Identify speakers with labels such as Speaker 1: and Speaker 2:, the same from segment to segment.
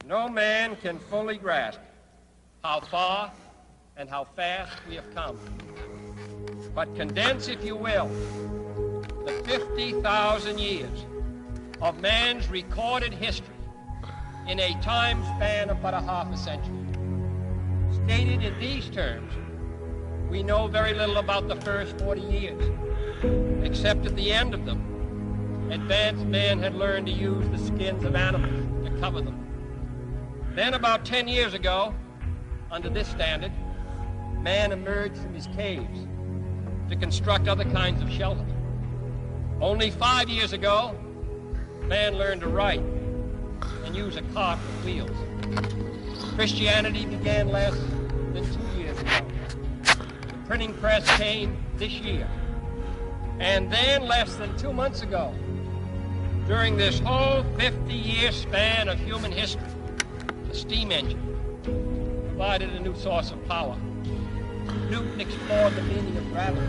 Speaker 1: No man can fully grasp how far and how fast we have come. But condense, if you will, the 50,000 years of man's recorded history in a time span of but a half a century. Stated in these terms, we know very little about the first 40 years, except at the end of them, advanced man had learned to use the skins of animals to cover them. Then about 10 years ago, under this standard, man emerged from his caves to construct other kinds of shelter. Only 5 years ago, man learned to write and use a cart with wheels. Christianity began less than 2 years ago. The printing press came this year. And then less than 2 months ago, during this whole 50-year span of human history, the steam engine provided a new source of power. Newton explored the meaning of gravity.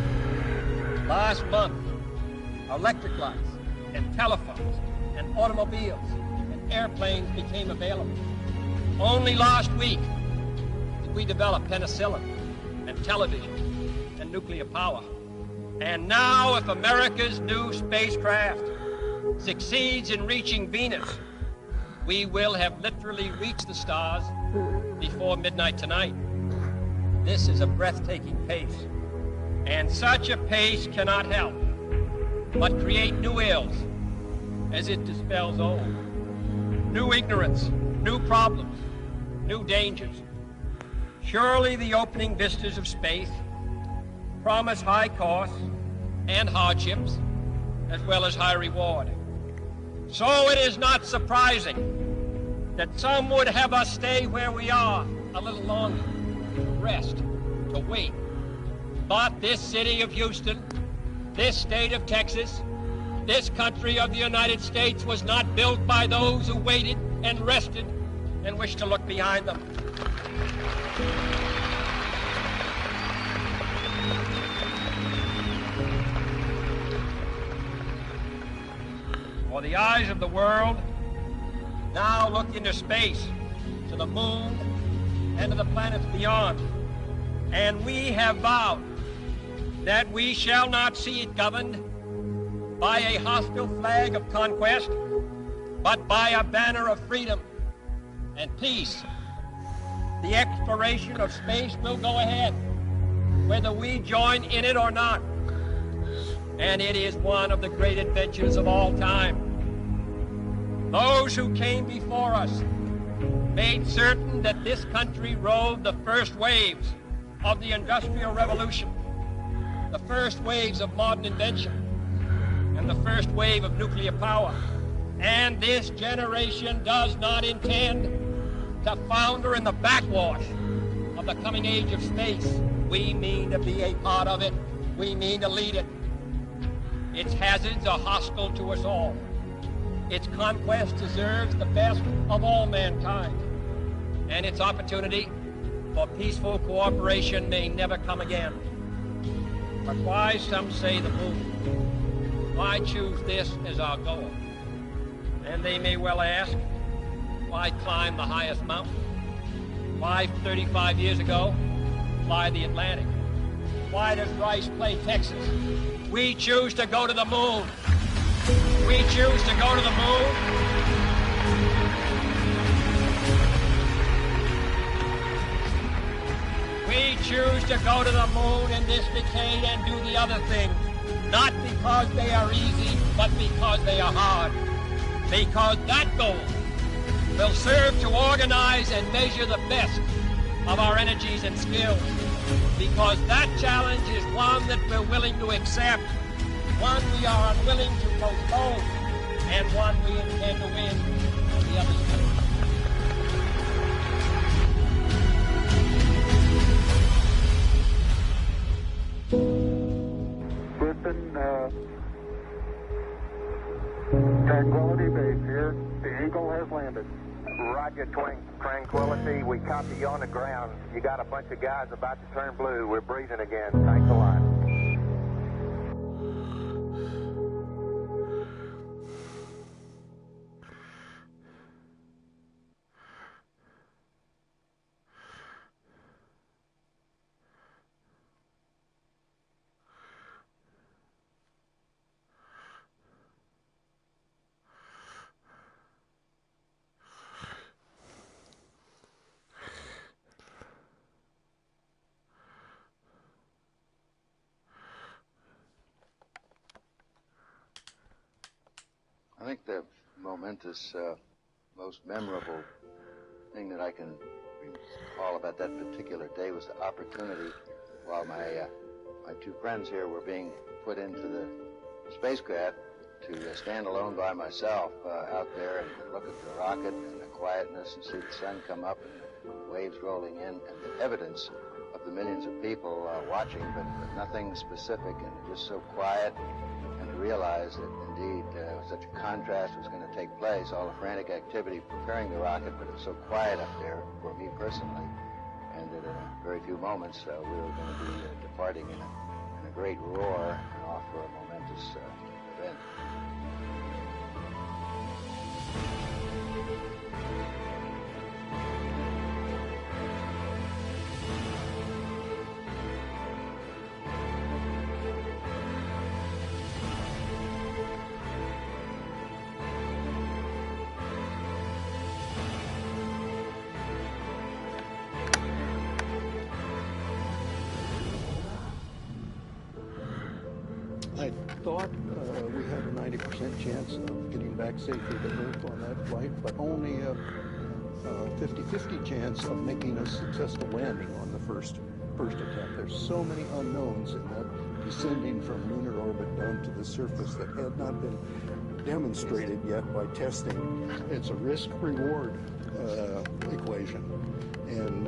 Speaker 1: Last month, electric lights and telephones and automobiles and airplanes became available. Only last week did we develop penicillin and television and nuclear power. And now, if America's new spacecraft succeeds in reaching Venus, we will have literally reached the stars before midnight tonight. This is a breathtaking pace, and such a pace cannot help but create new ills as it dispels old. New ignorance, new problems, new dangers. Surely the opening vistas of space promise high costs and hardships, as well as high reward. So it is not surprising that some would have us stay where we are a little longer, to rest, to wait. But this city of Houston, this state of Texas, this country of the United States was not built by those who waited and rested and wished to look behind them. For the eyes of the world now look into space, to the moon, and to the planets beyond. And we have vowed that we shall not see it governed by a hostile flag of conquest, but by a banner of freedom and peace. The exploration of space will go ahead, whether we join in it or not. And it is one of the great adventures of all time. Those who came before us made certain that this country rode the first waves of the Industrial Revolution, the first waves of modern invention, and the first wave of nuclear power. And this generation does not intend to founder in the backwash of the coming age of space. We mean to be a part of it. We mean to lead it. Its hazards are hostile to us all. Its conquest deserves the best of all mankind. And its opportunity for peaceful cooperation may never come again. But why, some say, the moon? Why choose this as our goal? And they may well ask, why climb the highest mountain? Why, 35 years ago, fly the Atlantic? Why does Rice play Texas? We choose to go to the moon. We choose to go to the moon. We choose to go to the moon in this decade and do the other things, not because they are easy, but because they are hard. Because that goal will serve to organize and measure the best of our energies and skills. Because that challenge is one that we're willing to accept, one we are unwilling to postpone, and one we intend to win on the other side.
Speaker 2: Houston, Tranquility Base here. The Eagle has landed.
Speaker 3: Roger, Tranquility. We copy you on the ground. You got a bunch of guys about to turn blue. We're breathing again. Thanks a lot.
Speaker 4: think the momentous, most memorable thing that I can recall about that particular day was the opportunity while my two friends here were being put into the spacecraft to stand alone by myself out there and look at the rocket and the quietness and see the sun come up and the waves rolling in and the evidence of the millions of people watching, but nothing specific and just so quiet, and to realize that indeed such a contrast was going to take place, all the frantic activity preparing the rocket, but it was so quiet up there for me personally, and that in a very few moments we were going to be departing in a great roar and off for a momentous event.
Speaker 5: I thought we had a 90% chance of getting back safely to Earth on that flight, but only a 50-50 chance of making a successful landing on the first attempt. There's so many unknowns in that descending from lunar orbit down to the surface that had not been demonstrated yet by testing. It's a risk-reward equation, and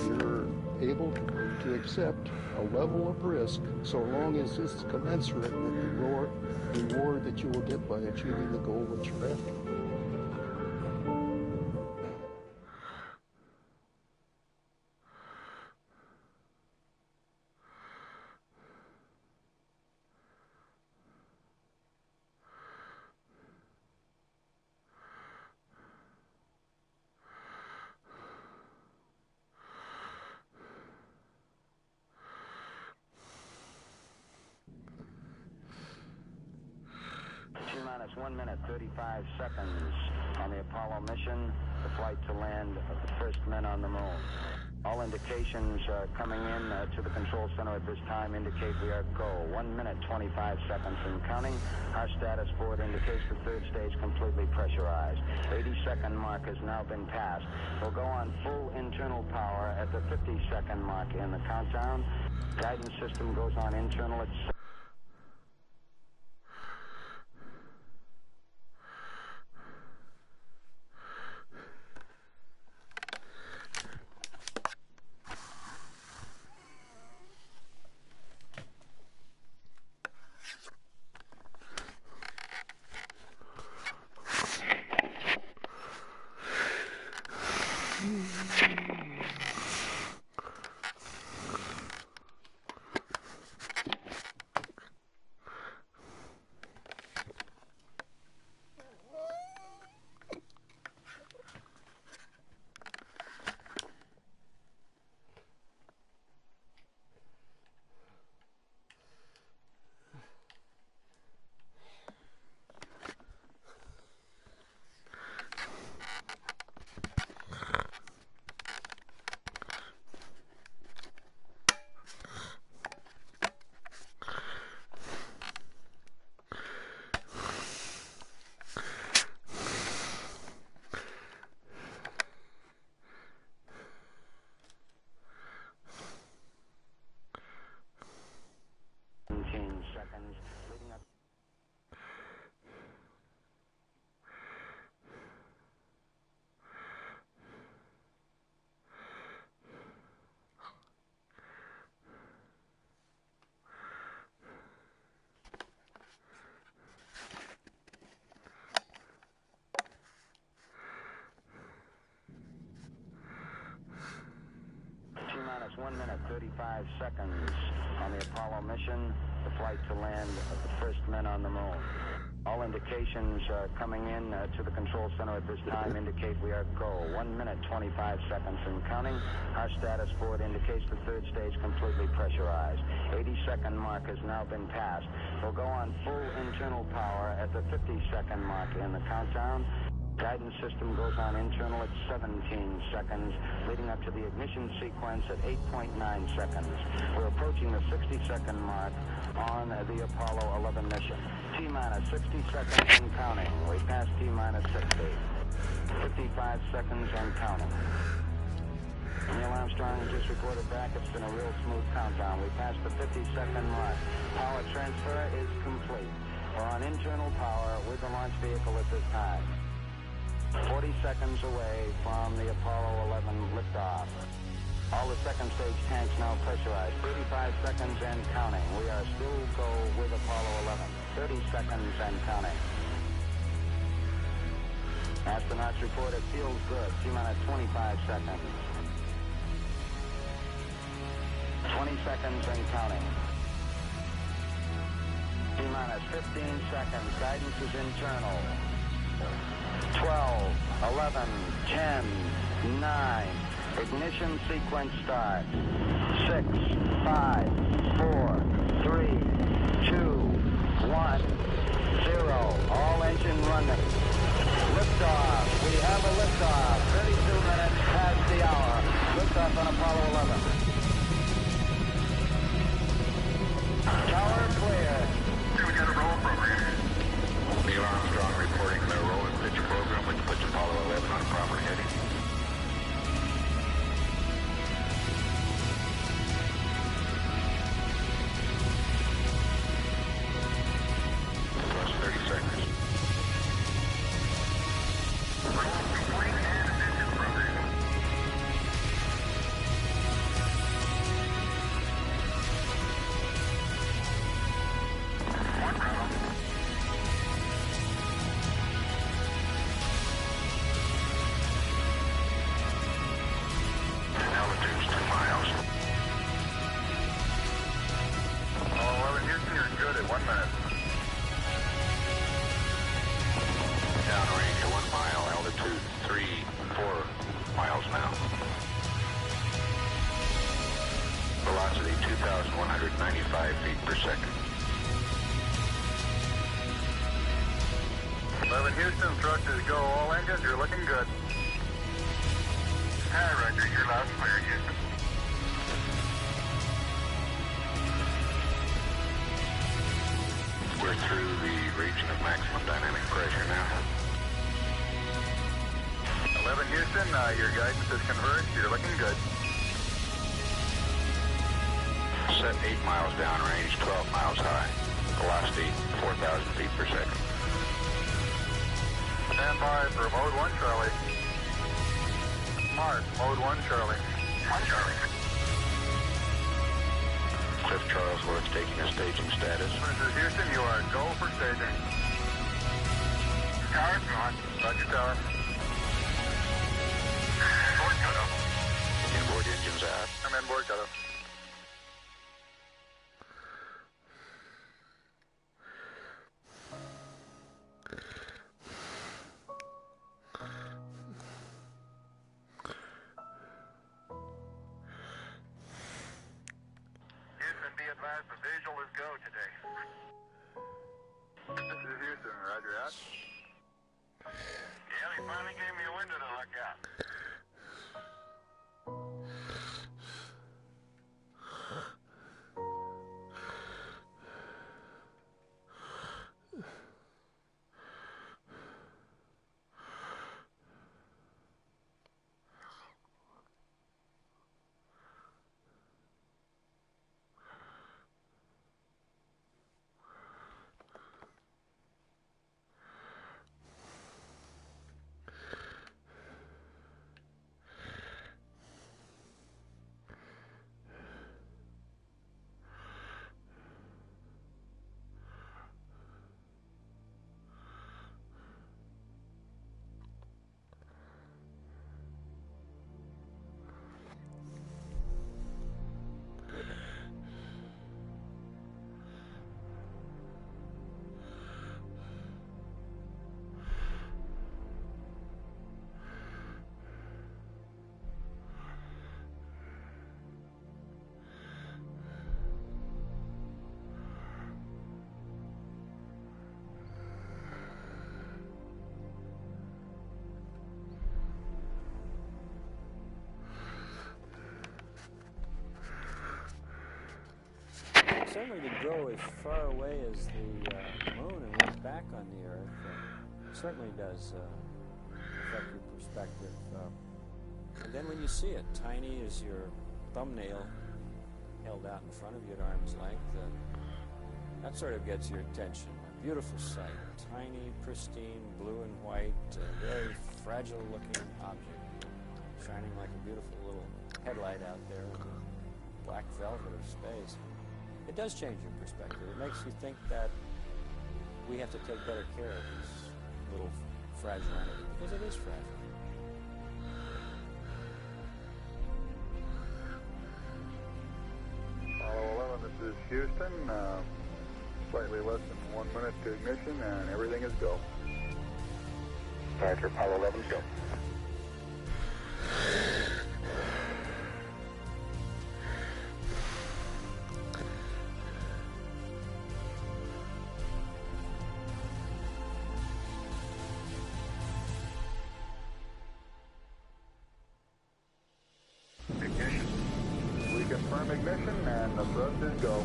Speaker 5: you're able to accept a level of risk so long as it's commensurate with the reward that you will get by achieving the goal that you're after.
Speaker 6: Minus 1 minute, 35 seconds on the Apollo mission, the flight to land of the first men on the moon. All indications coming in to the control center at this time indicate we are go. 1 minute, 25 seconds and counting. Our status board indicates the third stage completely pressurized. 80-second mark has now been passed. We'll go on full internal power at the 50-second mark in the countdown. Guidance system goes on internal at 17 seconds leading up. Minus 1 minute, 35 seconds on the Apollo mission, the flight to land of the first men on the moon. All indications coming in to the control center at this time indicate we are go. 1 minute, 25 seconds and counting. Our status board indicates the third stage completely pressurized. 80-second mark has now been passed. We'll go on full internal power at the 50-second mark in the countdown. Guidance system goes on internal at 17 seconds, leading up to the ignition sequence at 8.9 seconds. We're approaching the 60-second mark on the Apollo 11 mission. T-minus 60 seconds and counting. We passed T-minus 60. 55 seconds and counting. Neil Armstrong just reported back. It's been a real smooth countdown. We passed the 50-second mark. Power transfer is complete. We're on internal power with the launch vehicle at this time. 40 seconds away from the Apollo 11 liftoff. All the second stage tanks now pressurized. 35 seconds and counting. We are still go with Apollo 11. 30 seconds and counting. Astronauts report it feels good. T-minus 25 seconds. 20 seconds and counting. T-minus 15 seconds. Guidance is internal. 12, 11, 10, 9. Ignition sequence starts. 6, 5, 4, 3, 2, 1, 0. All engine running. Liftoff. We have a liftoff. 32 minutes past the hour. Liftoff on Apollo 11. Tower clear.
Speaker 2: We got a roll program.
Speaker 3: Neil Armstrong reporting the roll and pitch program, which puts Apollo 11 on proper heading. Plus 30 seconds.
Speaker 2: Roll complete and engine program. One round.
Speaker 3: Altitude's 2 miles.
Speaker 2: Apollo 11 Houston, you're good at 1 minute.
Speaker 3: Downrange 1 mile, altitude 3, 4 miles now. Velocity 2,195 feet per second.
Speaker 2: 11 Houston, thrusters go. All engines, you're looking good. Hi, Roger. You're loud and clear, Houston.
Speaker 3: We're through the region of maximum dynamic pressure now.
Speaker 2: 11 Houston, your guidance is converged. You're looking good.
Speaker 3: Set 8 miles downrange, 12 miles high. Velocity 4,000 feet per second.
Speaker 2: Stand by for mode 1, Charlie. Mars, mode 1, Charlie. 1, Charlie.
Speaker 3: Cliff Charlesworth taking a staging status.
Speaker 2: This is Houston, you are go for staging. Tower's gone. Roger, tower. Board cutoff.
Speaker 3: Inboard engines out.
Speaker 2: I'm in board cutoff. Houston, be advised the visual is go today. This is Houston, roger out. Yeah, they finally gave me a window to look out.
Speaker 7: normally to go as far away as the moon and look back on the Earth certainly does affect your perspective. And then when you see it, tiny as your thumbnail held out in front of you at arm's length, that sort of gets your attention. A beautiful sight, tiny, pristine, blue and white, very fragile-looking object, shining like a beautiful little headlight out there in the black velvet of space. It does change your perspective. It makes you think that we have to take better care of this little fragile entity, because it is fragile.
Speaker 2: Apollo 11, this is Houston. Slightly less than 1 minute to ignition, and everything is go.
Speaker 3: Roger, Apollo 11, go.
Speaker 2: Ignition. We confirm ignition, and the thrust is go.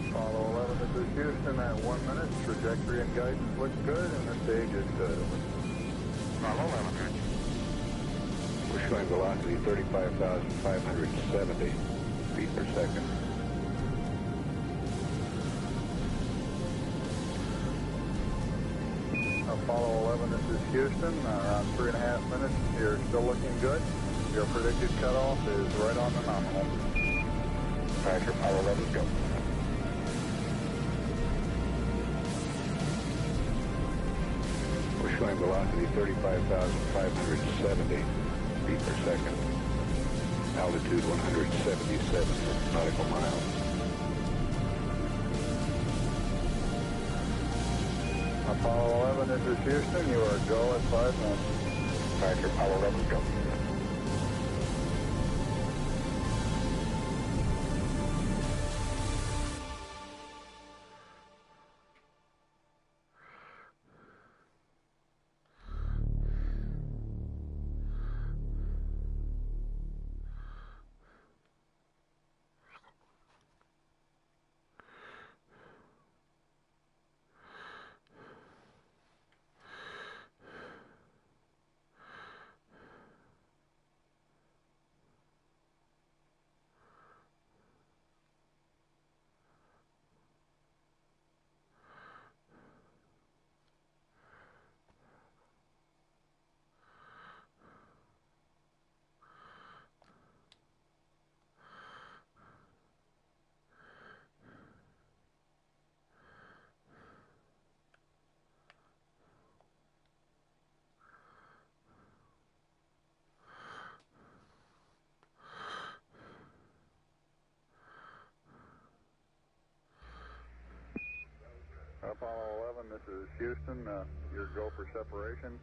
Speaker 2: Apollo 11, this is Houston at 1 minute. Trajectory and guidance looks good, and the stage is good.
Speaker 3: Apollo 11,
Speaker 2: We're showing velocity 35,570 feet per second. Apollo 11, this is Houston. Around 3.5 minutes. You're still looking good. Your predicted cutoff is right on the nominal.
Speaker 3: Roger, Apollo 11, go.
Speaker 2: We're showing velocity 35,570 feet per second. Altitude 177 nautical miles. Apollo 11, this is Houston. You are go at 5 minutes.
Speaker 3: Roger, Apollo 11, go.
Speaker 2: Apollo 11, this is Houston. Your go for separation.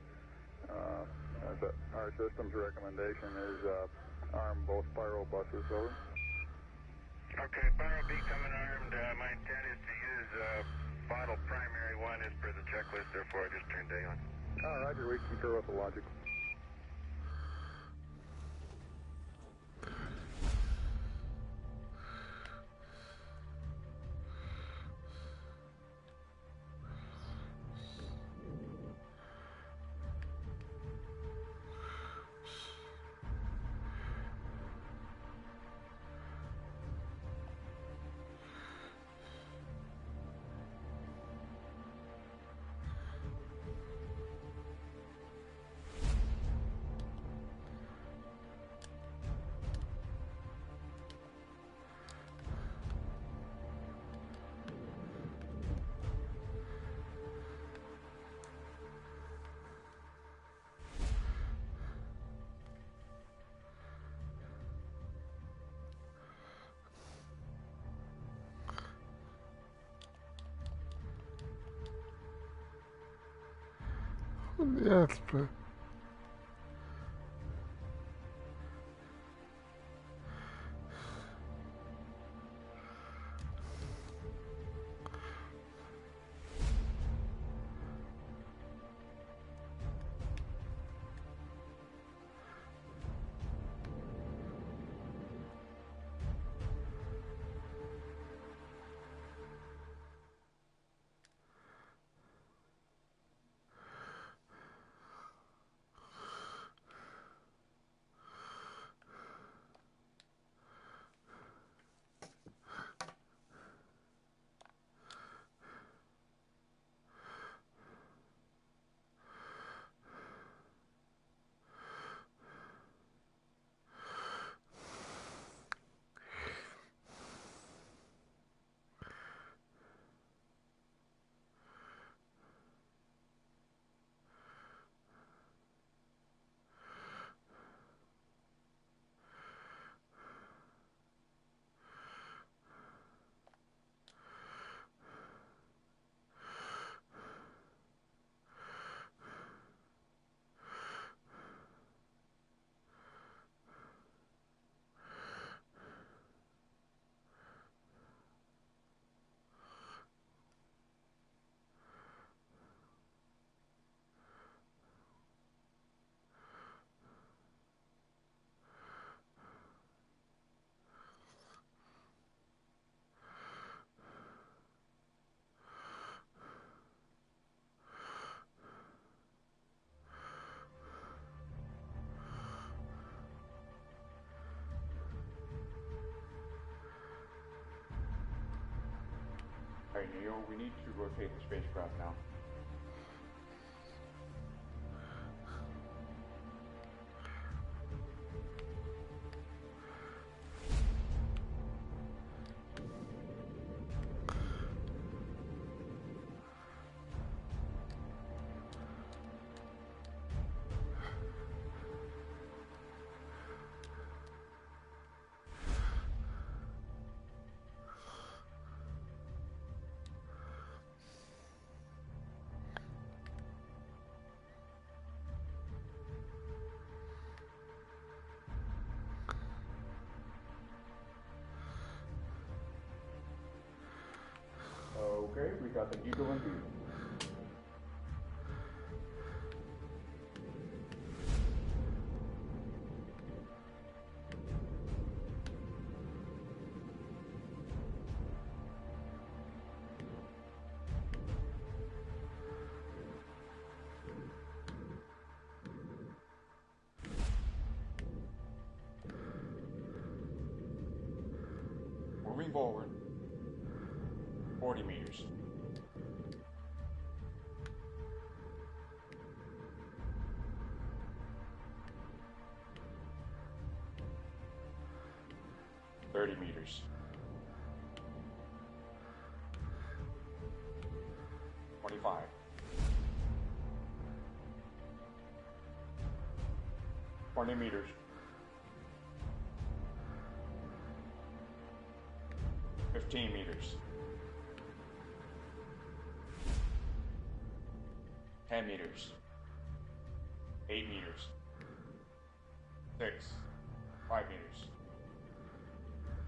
Speaker 2: Our system's recommendation is arm both pyro buses, over.
Speaker 3: Okay, Pyro B coming armed. My intent is to use bottle primary one as per the checklist, therefore I just turned day on.
Speaker 2: Roger, we concur with the logic.
Speaker 8: Yes, but Alright, Neil, we need to rotate the spacecraft now. Okay, we got the Eagle in view. Moving forward. 40 meters. Meters. 25. 20 meters. 15 meters. 10 meters. 8 meters. 6. 5 meters.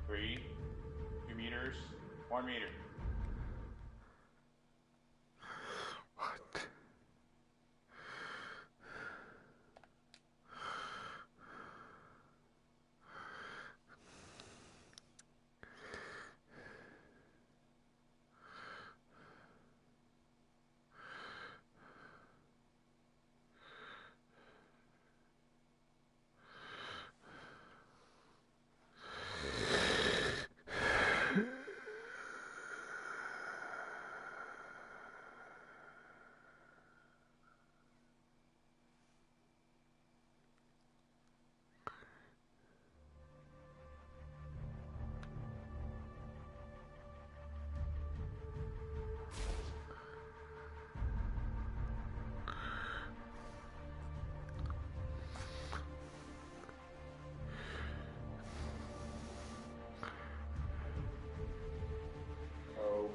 Speaker 8: 3, 2 meters, 1 meter.
Speaker 9: What?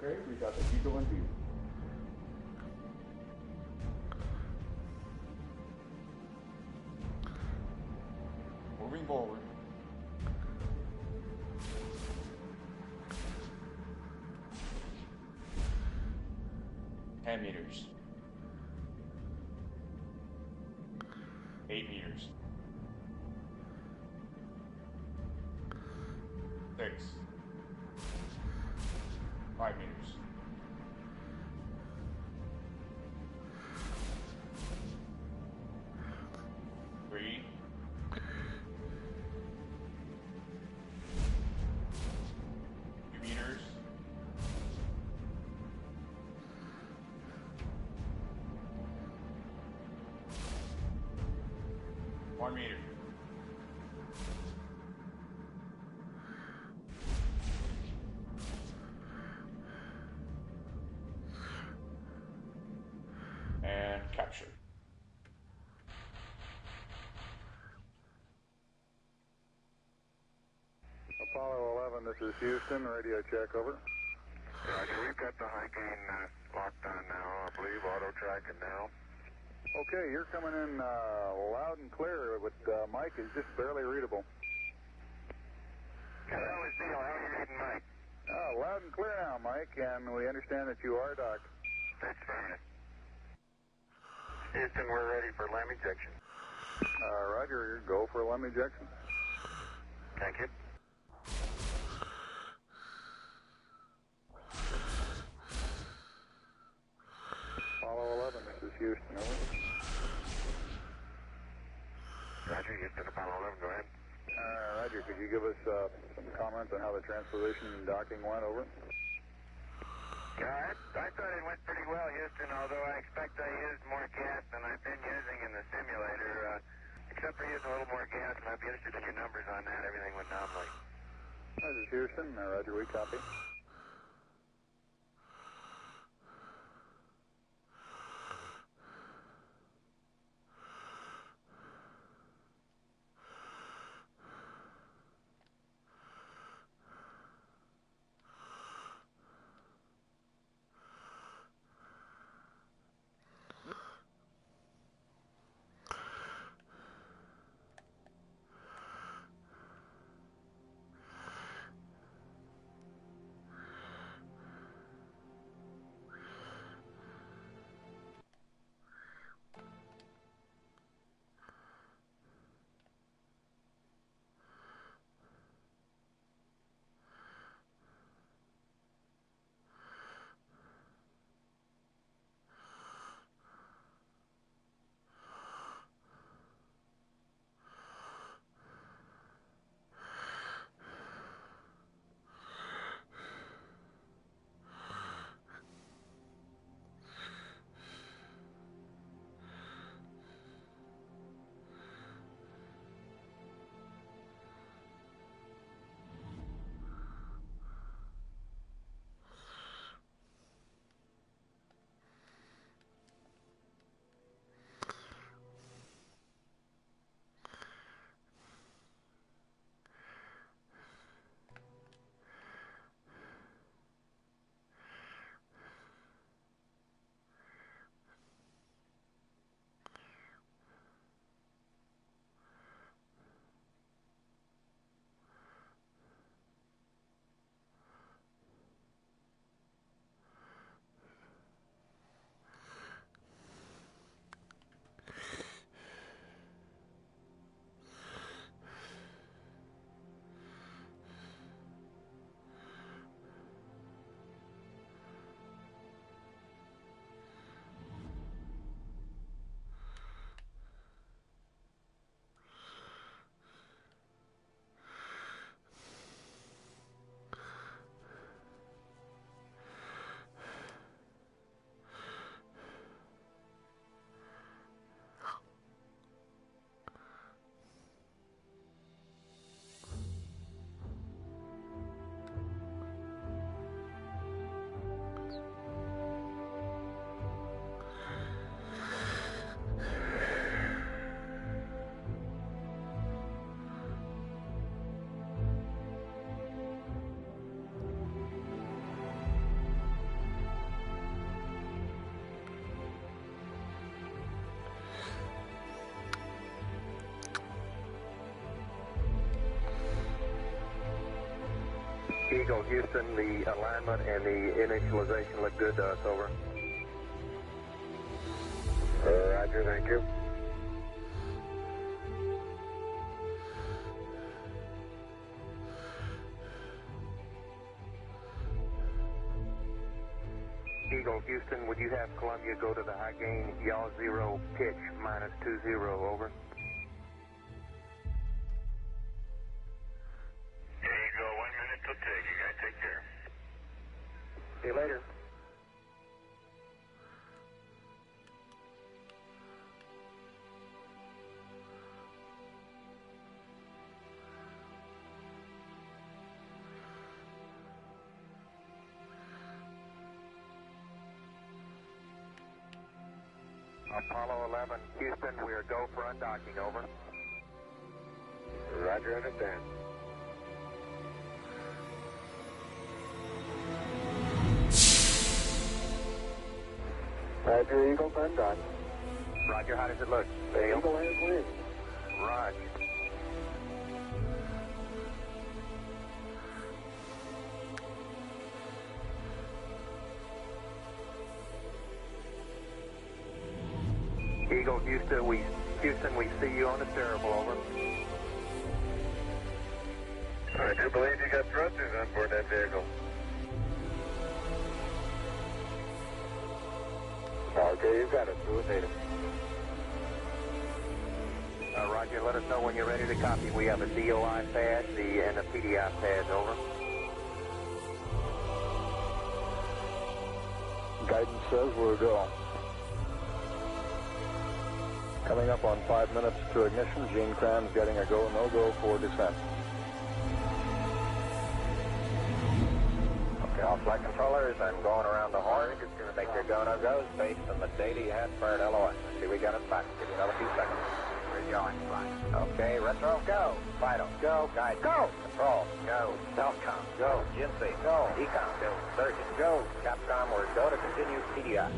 Speaker 8: Okay, we got the Eagle in view. Moving forward. 10 meters. 8 meters. 6. 5 meters. 3. 2 meters. 1 meter. And capture.
Speaker 2: Apollo 11, this is Houston, radio check, over.
Speaker 3: Roger, we've got the high gain locked on now, I believe, auto tracking now.
Speaker 2: Okay, you're coming in loud and clear, but Mike is just barely readable.
Speaker 3: How is Neil? How are you reading Mike?
Speaker 2: Loud and clear now, Mike, and we understand that you are docked.
Speaker 3: That's fine. Houston, we're ready for LEM ejection.
Speaker 2: Roger, go for LEM ejection.
Speaker 3: Thank you.
Speaker 2: Apollo 11, this is Houston, over.
Speaker 3: Roger, Houston, Apollo 11, go ahead.
Speaker 2: Roger, could you give us some comments on how the transposition and docking went, over?
Speaker 3: I thought it went pretty well, Houston, although I expect I used more gas than I've been using in the simulator. Except for using a little more gas, and I'd be interested in your numbers on that. Everything went nominally.
Speaker 2: This is Houston. Roger, we copy.
Speaker 10: Eagle, Houston, the alignment and the initialization look good to us, over.
Speaker 3: Roger, thank you.
Speaker 10: Eagle, Houston, would you have Columbia go to the high gain, yaw 0, pitch -20, over?
Speaker 3: Here you go, 1 minute till take. You guys take care.
Speaker 10: See you later. Apollo 11, Houston, we are go for undocking, over.
Speaker 3: Roger, understand. Roger, Eagle, undock.
Speaker 10: Roger, how does it look?
Speaker 3: Eagle has wings.
Speaker 10: Roger. Eagle, Houston, we see you on the steerable, over.
Speaker 3: I do believe you got thrusters on board that vehicle. Okay, you got it. Do it native.
Speaker 10: Roger, let us know when you're ready to copy. We have a DOI pad and a PDI pad, over.
Speaker 2: Guidance says we're go. Coming up on 5 minutes to ignition, Gene Kran's getting a go, no-go for descent.
Speaker 3: Okay, all flight controllers, I'm going around the horn. Make your go, no-goes based on the data you had for an LOS. See, we got it back. Give you another few seconds. We're going, fine. Okay, retro, go. Vital, go. Guide, go. Control, go. Telcom, go. GNC, go. Ecom, go. Surgeon, go. Capcom, we're go to continue TDI.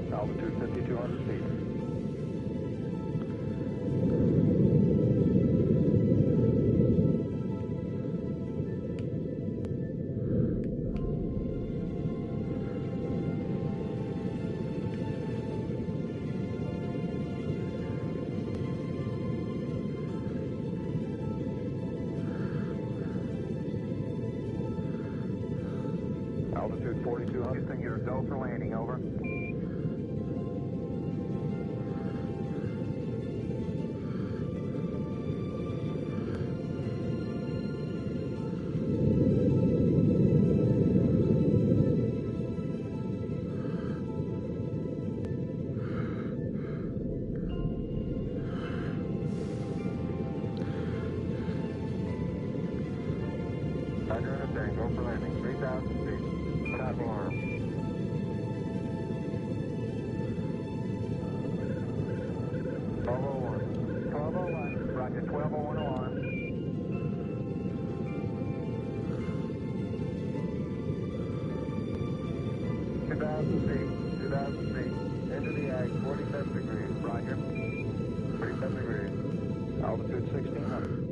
Speaker 2: Altitude 5,200 feet. Altitude 4,200. Houston, you're go for landing, over. Roger, understand. Go for landing. 3,000 feet. Top alarm. Roger, 1201 alarm. Feet. 2,000 feet. Into the ag, 47 degrees. Roger. 47 degrees. Altitude 1,600.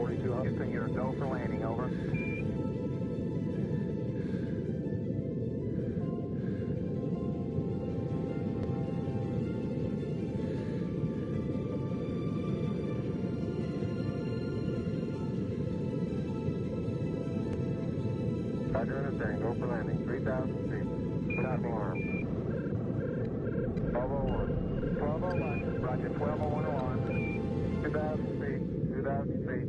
Speaker 2: 4200.
Speaker 3: Houston, you're a go for landing, over.
Speaker 2: Roger, understand. Go for landing. 3,000 feet. Top alarm. 1201.
Speaker 3: 1201. Roger, 1201 alarm.
Speaker 2: 2,000 feet. 2,000 feet.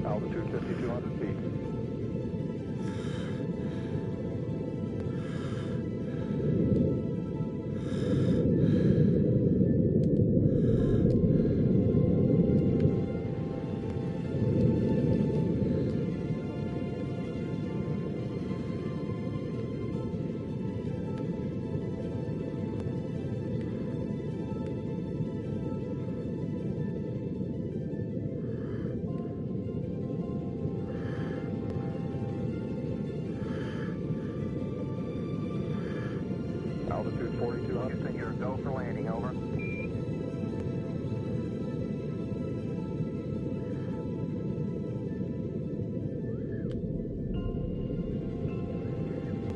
Speaker 2: Altitude 5,200 feet. Altitude 4,200.
Speaker 3: Houston, you're a go for landing, over.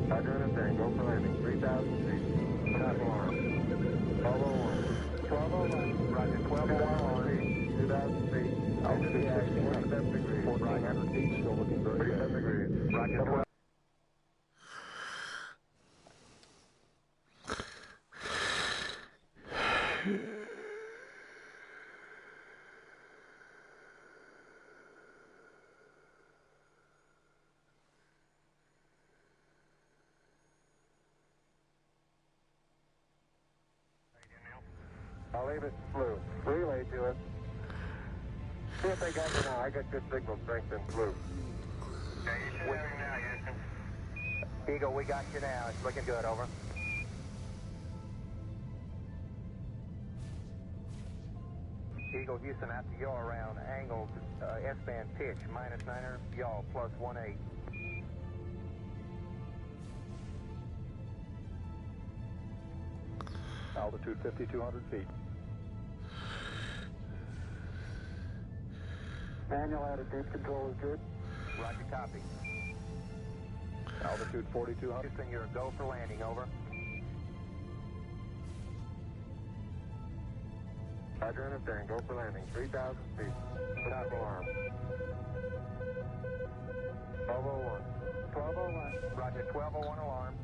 Speaker 2: Roger, understand. Go for landing. 3,000 feet. Top alarm. 1201.
Speaker 3: 1201. Roger, 1201 alarm.
Speaker 2: 2,000 feet. Altitude 1,600 degrees. 1,400 feet. Still looking very good. 37 degrees.
Speaker 3: Roger, 12.
Speaker 2: I'll leave it blue. Relay to us. See if they got you now. I got good signal strength in blue.
Speaker 3: Okay, you should have him now, Houston. Eagle, we got you now. It's looking good, over. Eagle, Houston, after yaw around, angled S-band pitch, -9er, yaw, +18.
Speaker 2: Altitude 5,200 feet. Manual attitude control is good.
Speaker 3: Roger, copy.
Speaker 2: Altitude 4,200.
Speaker 3: Houston, you're a go for landing, over.
Speaker 2: Roger, understand. Go for landing. 3,000 feet. Top alarm. 1201.
Speaker 3: 1201. Roger, 1201 alarm.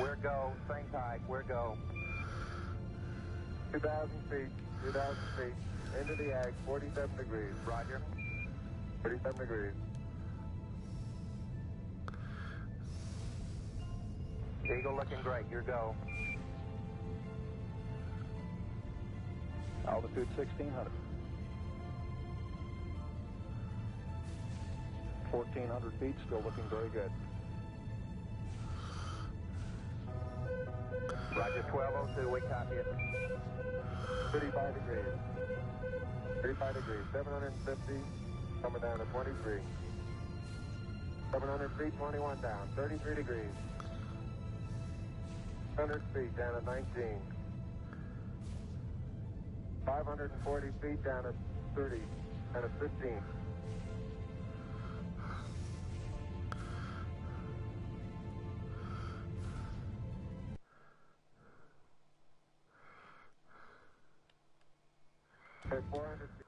Speaker 3: We're go. Same type. We're go.
Speaker 2: 2,000 feet. 2,000 feet. Into the ag. 47 degrees.
Speaker 3: Roger.
Speaker 2: 37 degrees.
Speaker 3: Eagle looking great. You're go.
Speaker 2: Altitude 1,600. 1,400 feet. Still looking very good.
Speaker 3: Roger, 1202. We copy it.
Speaker 2: 35 degrees. 35 degrees. 750. Coming down to 23. 700 feet, 21 down. 33 degrees. 100 feet down to 19. 540 feet down to 30. Down to 15. 400 feet.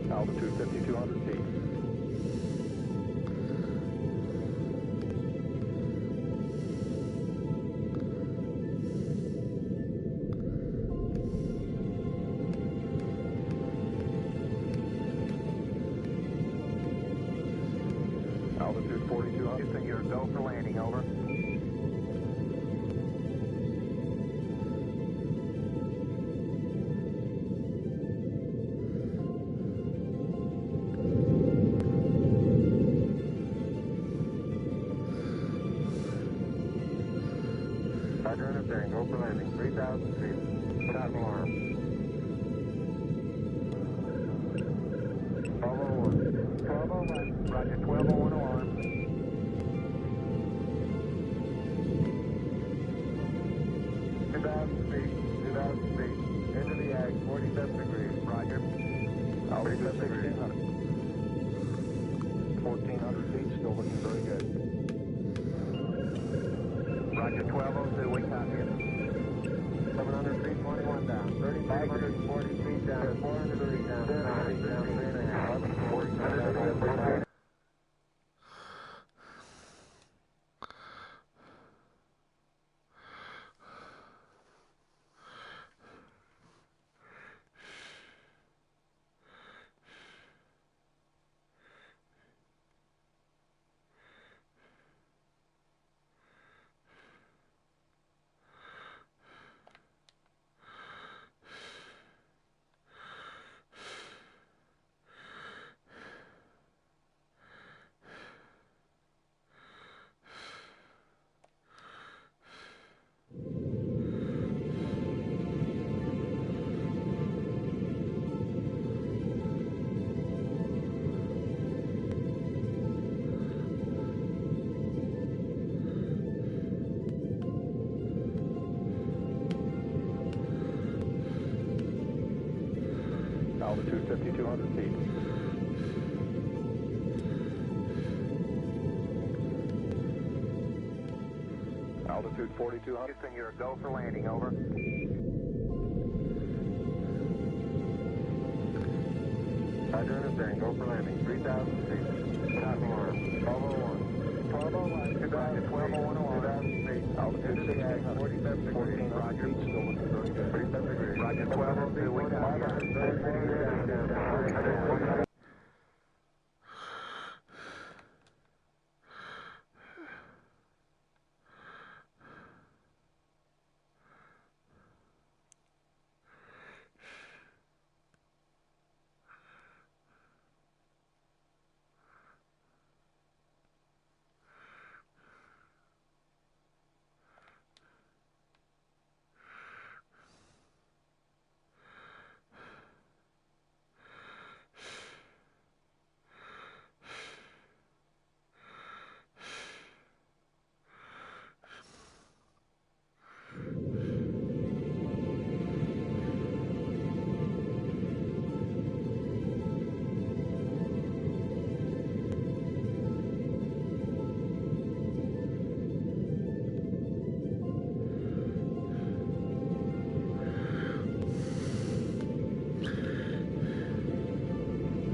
Speaker 2: Altitude 5,200 feet. Altitude 4,200. Houston, you're go for landing, over. Roger, interfering, go for landing, 3,000 feet. Put out an alarm. 1201. 1201. Roger, 1201 alarm. 2,000 feet. 2,000 feet. Into the ag, 47 degrees. Roger. Altitude 1,600. 1,400 feet, still looking very good. Roger, 1202, we copy it. 700 feet, 21 down. 3,540 feet down. 400 degrees down. 10 feet down, 3.5. 1,400 down. Altitude 5,200 feet. Altitude 4,200. Houston, you're a go for landing, over. Roger, interfering, go for landing, 3,000 feet. Top alarm, 1201. 1201, 1201 alarm. 2,000 feet. Altitude 6,800. 47 degrees. Roger. Still looking very good. 37 degrees. Roger, 1202, we copy.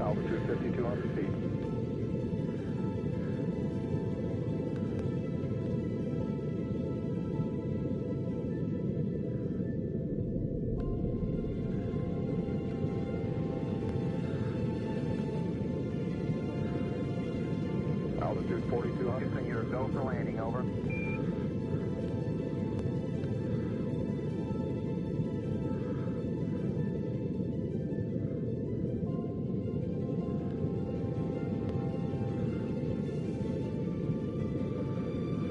Speaker 2: Altitude 5,200 feet. Altitude 4200. Houston, you're go for landing, over.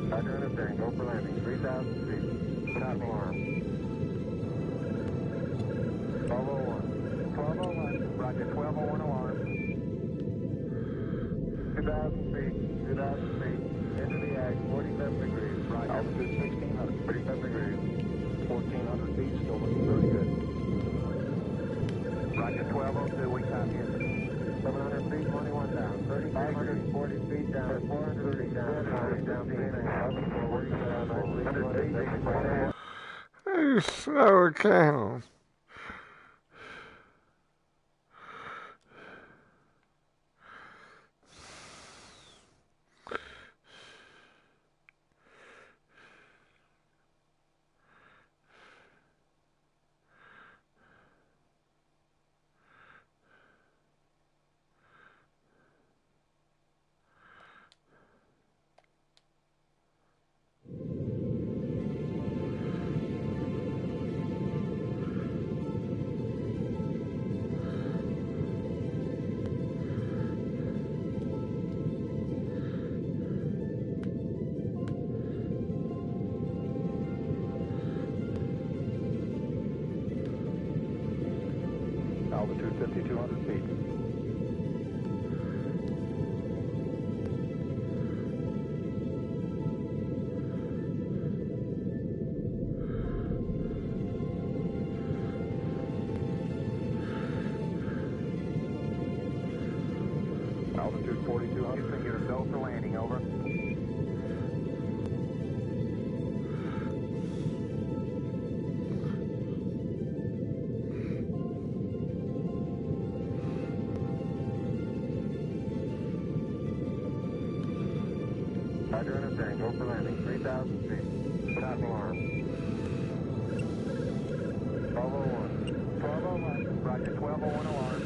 Speaker 2: Roger, understand. Go for landing. 3,000 feet. Without alarm. 1201. 1201. Roger, 1201 alarm. 2,000 feet. 2,000 feet. Into the ag. 47 degrees. Roger. Altitude 1,600. 37 degrees. 1,400 feet. Still looking very good. Roger, 1202. We copy it. 700 feet, 21 down. 3,540 feet down. 430 down. 430 down. 100 feet.
Speaker 9: Hey, slow down.
Speaker 2: Altitude 5,200 feet. Altitude 4,200. Houston, you're go for landing, over. Roger, understand. Go for landing. 3,000 feet. Without alarm. 1201. 1201. Roger, 1201 alarm.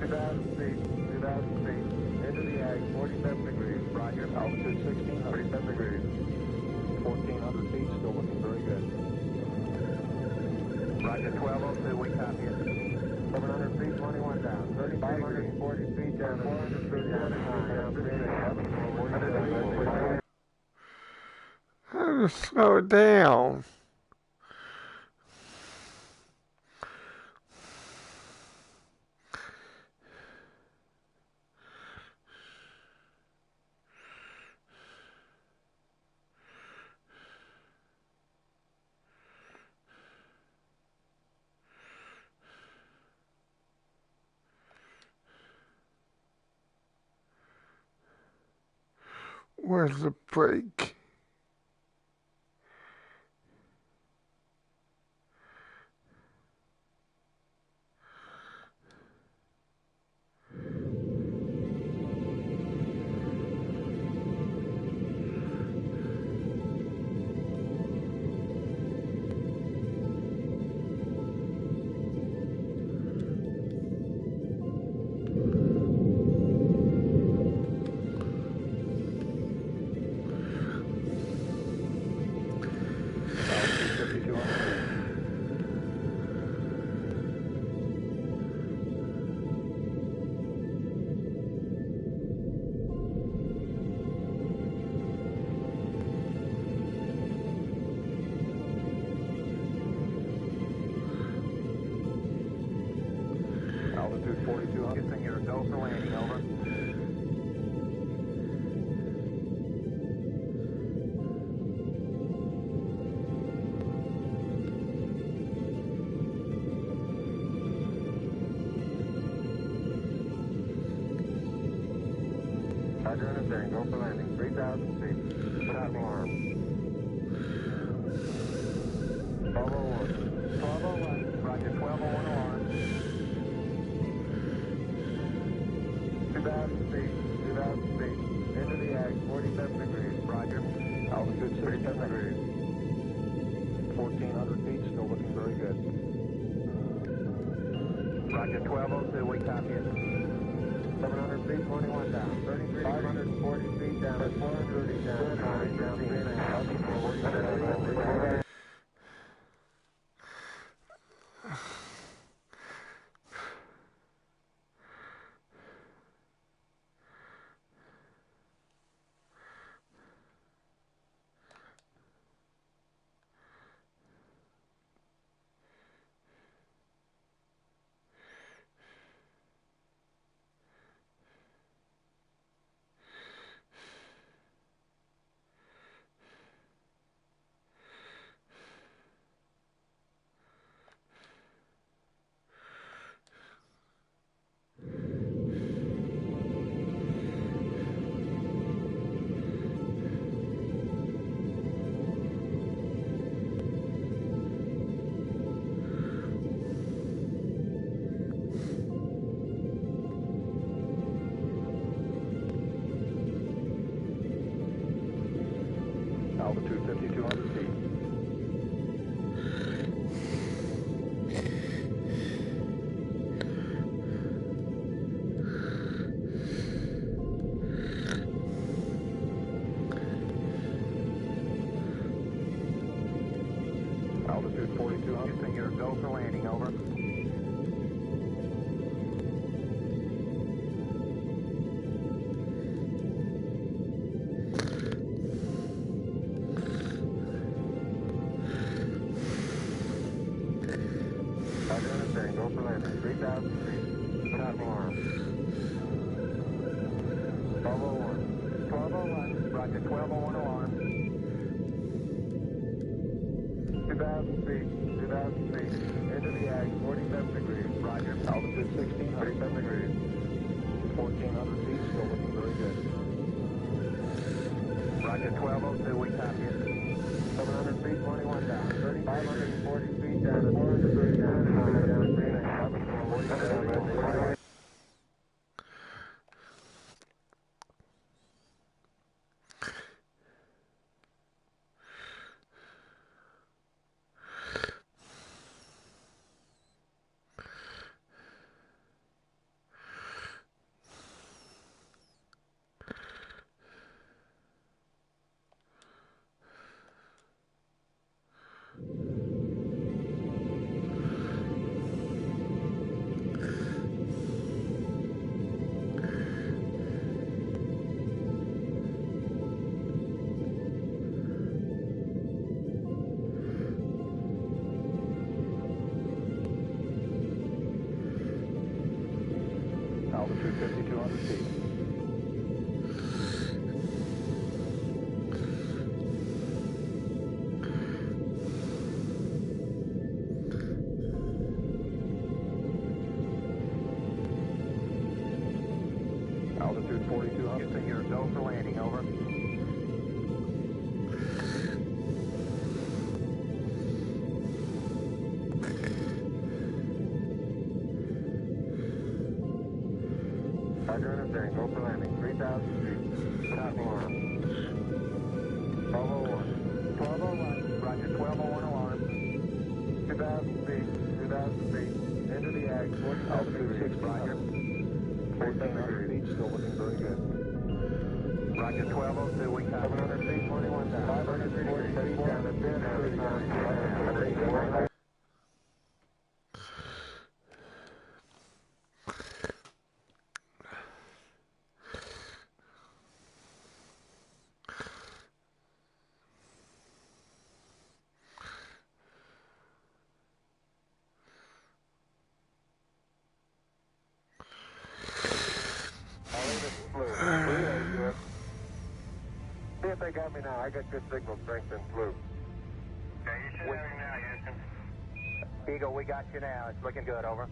Speaker 2: 2,000 feet. 2,000 feet. Into the ag. 47 degrees. Roger. Altitude 1,600. 47 degrees. 1,400 feet. Still looking very good. Roger, 1202. We copy it. 700 feet, 21 down. 3,540 feet down. 430 down.
Speaker 9: How to slow down? Where's the brake?
Speaker 2: Altitude 4,200. Houston, you're go for landing, over. Roger, understand. Go for landing. 3,000 feet. Without alarm. 1201. 1201. Roger, 1201 alarm. 2,000 feet. 2,000 feet. Into the ag. 47 degrees. Roger. Altitude 37 degrees. 1,400 feet. Still looking very good. Roger, 1202. We copy it. 700 feet, 21 down. 33, 540 feet down. 430 down. 15. Altitude 5,200 feet. Altitude 4,200. Houston, you're go for landing, over. Go for landing. 3,000 feet. Top alarm. 1201. 1201. Roger, 1201 alarm. 2,000 feet. 2,000 feet. Into the ag, 47 degrees. Roger. Altitude 1,600. 37 degrees. 1,400 feet. Still looking very good. Roger, 1202. We copy it. 700 feet, 21 down. 3,540 feet down. 430 down. Altitude 5,200 feet. Altitude 4,200. Houston, you're go for landing, over. Roger, understand. Go for landing. 3,000 feet. Top alarm. 1201. 1201. Roger, 1201 alarm. 2,000 feet. 2,000 feet. Into the ag. 40 altitude 6. Roger. 1,400 feet. Still looking very good. Roger, 1202. We copy. 700 feet. 21 down. 540 feet down to 10. 39. See if they got me now. I got good signal strength and flu.
Speaker 10: Okay, you should have me now, Houston.
Speaker 2: Eagle, we got you now. It's looking good, over.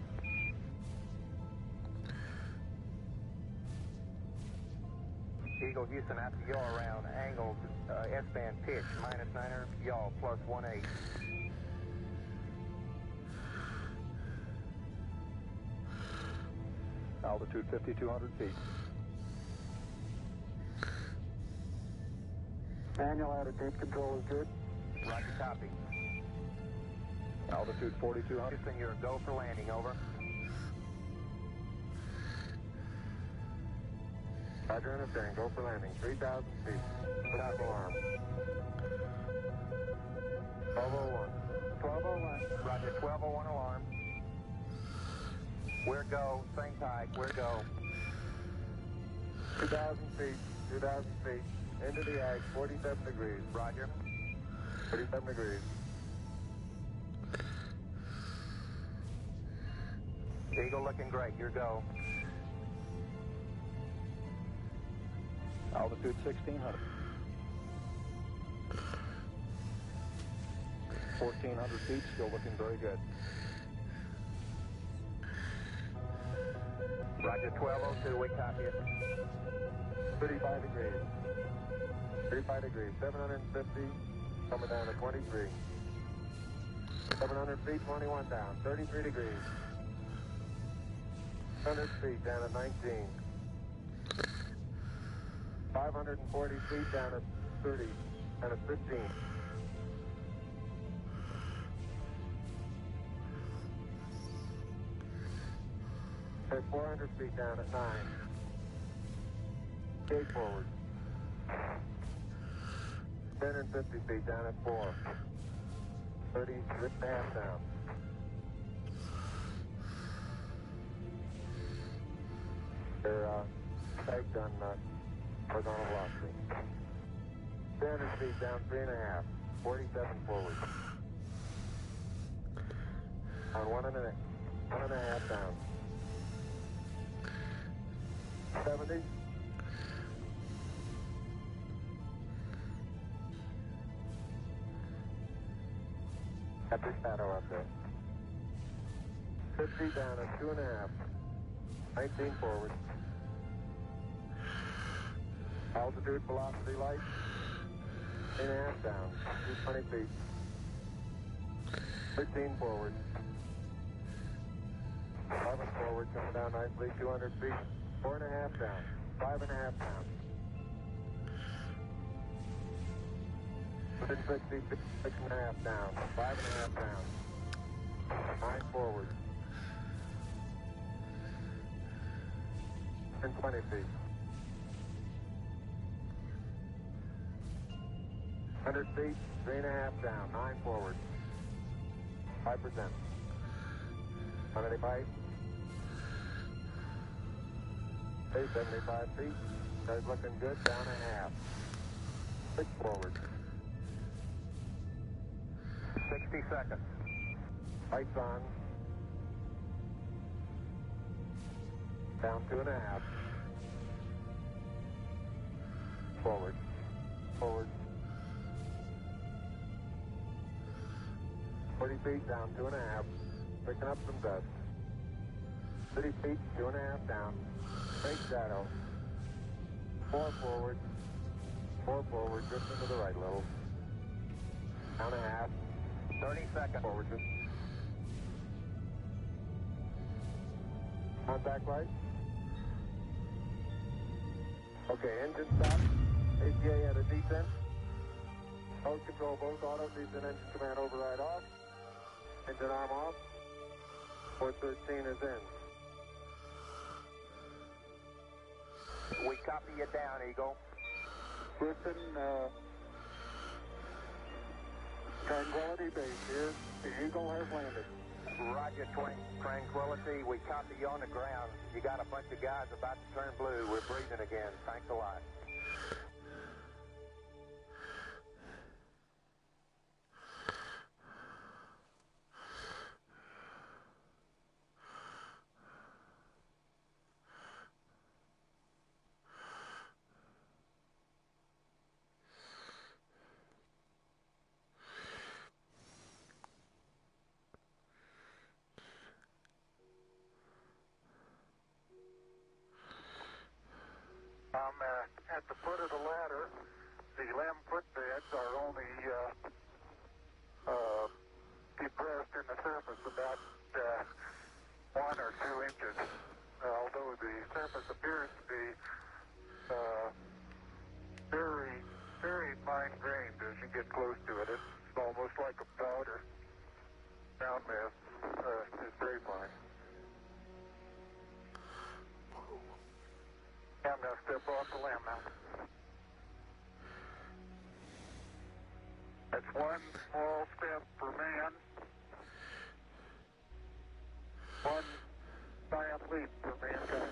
Speaker 2: Eagle, Houston, after yaw around, angled S-band pitch, -9er, yaw, +18. Altitude 5,200 feet. Manual attitude control is good. Roger, copy. Altitude 4,200. Houston, you're a go for landing, over.
Speaker 10: Roger, understand. Go for landing. 3,000 feet. Stop alarm. 1201. 1201.
Speaker 3: Roger, 1201 alarm. We're go. Same tide. We're go.
Speaker 10: 2,000 feet. 2,000 feet. Into the ag. 47 degrees.
Speaker 3: Roger.
Speaker 10: 47 degrees.
Speaker 3: Eagle looking great. Your go. Altitude 1600. 1,400 feet, still looking very good. Roger, 1202, we copy it.
Speaker 10: 35 degrees. 35 degrees. 750, coming down to 23. 700 feet, 21 down. 33 degrees. 100 feet, down at 19. 540 feet, down at 30. Down at 15. At 400 feet, down at 9. Gate forward. 1050 feet, down at 4. 30, and a half down. They're tagged on horizontal velocity. 300 feet down, 3.5. 47 forward. On 1.5 down. 70. Got the shadow up there. 50 down at 2.5. 19 forward. Altitude, velocity, light. 8.5 down. 220 feet. 13 forward. 11 forward, coming down nicely. 200 feet. 4.5 down. 5.5 down. 160 feet. 6.5 down. 5.5 down. 9 forward. And 20 feet. 100 feet, 3.5 down, 9 forward. 5%. How many bites? Okay, 75 feet. Guys looking good, down a half. 6 forward.
Speaker 3: 60 seconds.
Speaker 10: Lights on. Down 2.5. Forward. Forward. 40 feet down 2.5. Picking up some dust. 30 feet, 2.5 down. Straight shadow. 4 forward. 4 forward, drifting to the right a little. Down a half.
Speaker 3: 30 seconds.
Speaker 10: Forward. Contact light. Okay, engine stop. ATA at a descent. Mode control, both auto, descent, engine command override off. Engine arm off. Port 13 is in.
Speaker 3: We copy you down, Eagle.
Speaker 10: Houston, Tranquility Base here. The Eagle has landed.
Speaker 3: Roger, Tranquility. We copy you on the ground. You got a bunch of guys about to turn blue. We're breathing again. Thanks a lot.
Speaker 10: I'm at the foot of the ladder. The 11-foot beds are only depressed in the surface about 1 or 2 inches. Although the surface appears to be very, very fine-grained as you get close to it. It's almost like a powder. Ground mass is very fine. I'm going to step off. off the limb now. That's one small step for man, one giant leap for mankind.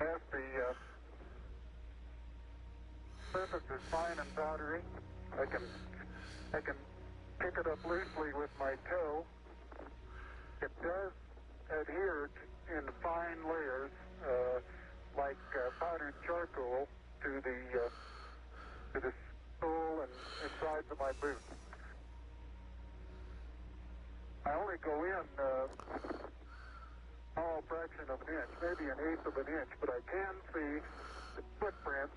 Speaker 10: As the surface is fine and powdery, I can pick it up loosely with my toe. It does adhere in fine layers, like powdered charcoal, to the sole and sides of my boot. I only go in small fraction of an inch, maybe an eighth of an inch, but I can see the footprints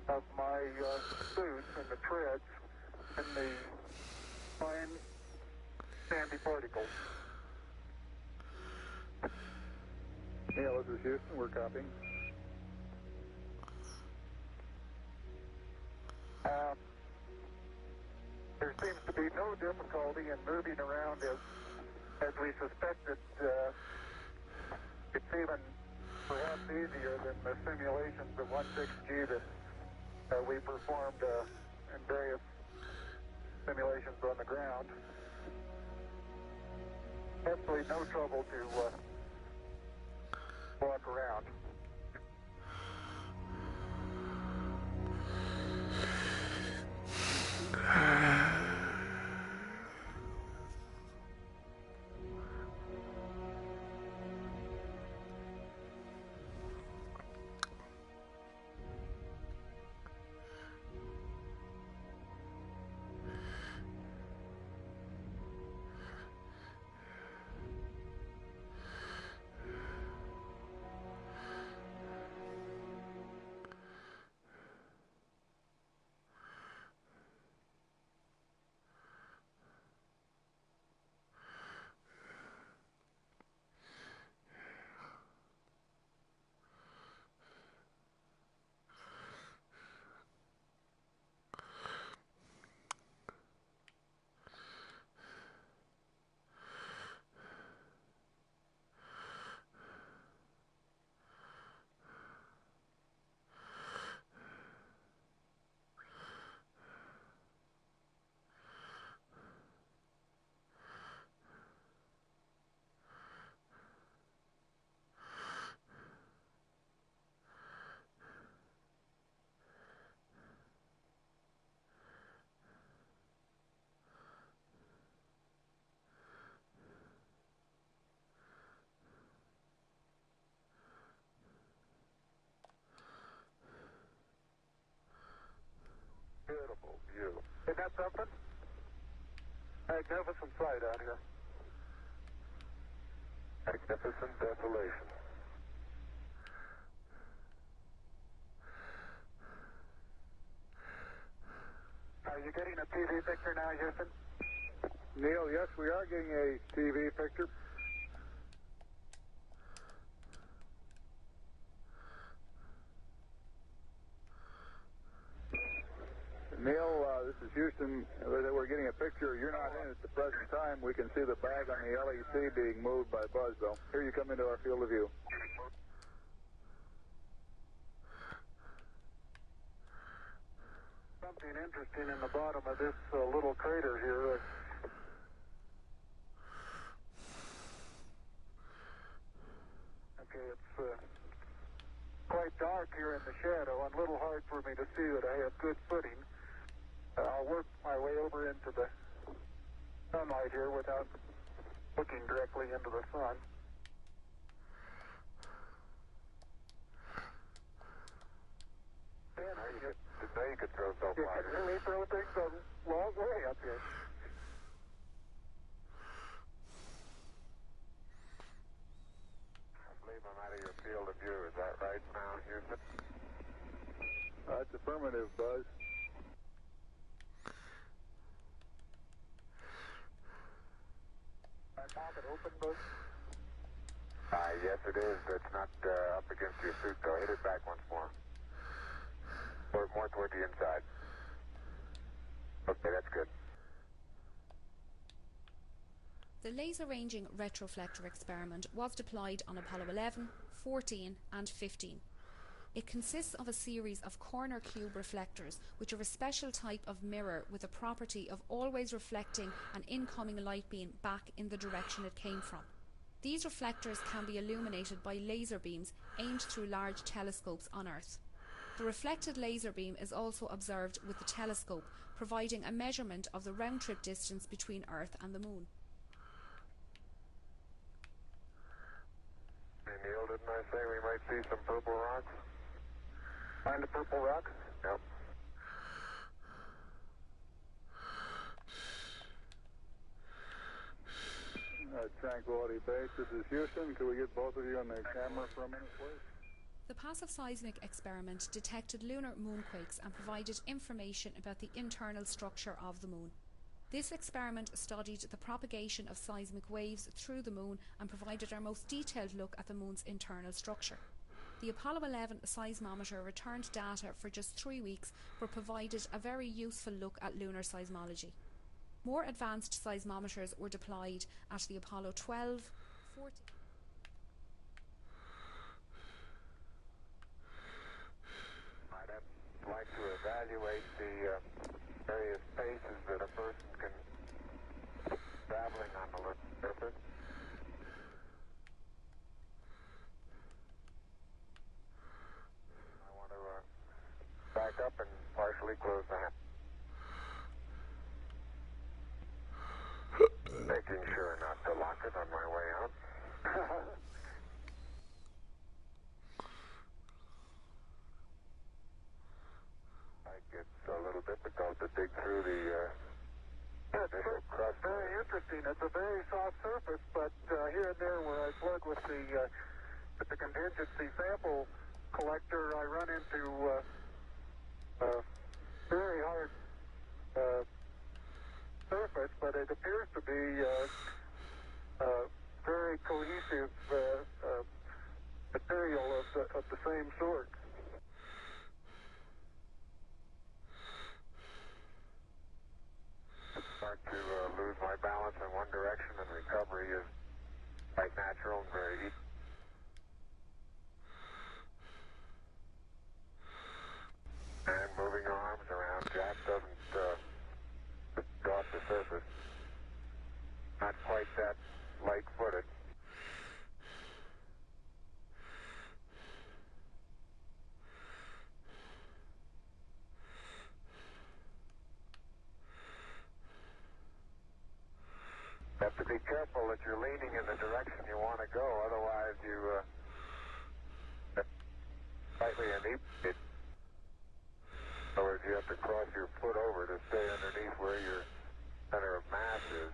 Speaker 10: of my boots and the treads and the fine sandy particles.
Speaker 2: Neil, this is Houston. We're copying.
Speaker 10: There seems to be no difficulty in moving around as we suspected. It's even perhaps easier than the simulations of 16G that we performed in various simulations on the ground. Absolutely no trouble to walk around. Beautiful view. Isn't that something? Magnificent sight out here. Magnificent desolation. Are you getting a TV picture now, Houston?
Speaker 2: Neil, yes, we are getting a TV picture. Neil, this is Houston. We're getting a picture. You're not in at the present time. We can see the bag on the LEC being moved by Buzz, though. Here you come into our field of view.
Speaker 10: Something interesting in the bottom of this little crater here. Okay, it's quite dark here in the shadow and a little hard for me to see that I have good footing. I'll work my way over into the sunlight here without looking directly into the sun.
Speaker 2: Now you could throw so
Speaker 10: You
Speaker 2: far.
Speaker 10: can really throw things a long way up here.
Speaker 2: I believe I'm out of your field of view. Is that right now, Houston? That's affirmative, Buzz.
Speaker 10: My pocket open, Buzz?
Speaker 2: Yes, it is. It's not up against your suit, though. Hit it back once more. Or more toward the inside. Okay, that's good.
Speaker 11: The laser ranging retroflector experiment was deployed on Apollo 11, 14 and 15. It consists of a series of corner cube reflectors, which are a special type of mirror with a property of always reflecting an incoming light beam back in the direction it came from. These reflectors can be illuminated by laser beams aimed through large telescopes on Earth. The reflected laser beam is also observed with the telescope, providing a measurement of the round-trip distance between Earth and the Moon.
Speaker 10: Hey Neil, didn't I say we might see some purple rocks? Find the purple rocks? Yep. Tranquility Base, this is Houston. Could we get both of you on the camera for a minute, please?
Speaker 11: The passive seismic experiment detected lunar moonquakes and provided information about the internal structure of the Moon. This experiment studied the propagation of seismic waves through the Moon and provided our most detailed look at the Moon's internal structure. The Apollo 11 seismometer returned data for just 3 weeks, but provided a very useful look at lunar seismology. More advanced seismometers were deployed at the Apollo 12, 14.
Speaker 10: I'd like to evaluate the various spaces that a person can traveling on the surface. I want to back up and partially close the hatch. Making sure not to lock it on my way out. It's a little difficult to dig through the crust. Very interesting. It's a very soft surface, but here and there where I plug with the contingency sample collector, I run into very hard surface, but it appears to be very cohesive material of the same sort. Start to lose my balance in one direction, and recovery is quite natural and very easy. And moving arms around, Jack doesn't go off the surface. Not quite that light-footed. You have to be careful that you're leaning in the direction you want to go, otherwise you slightly inebriated. In other words, you have to cross your foot over to stay underneath where your center of mass is.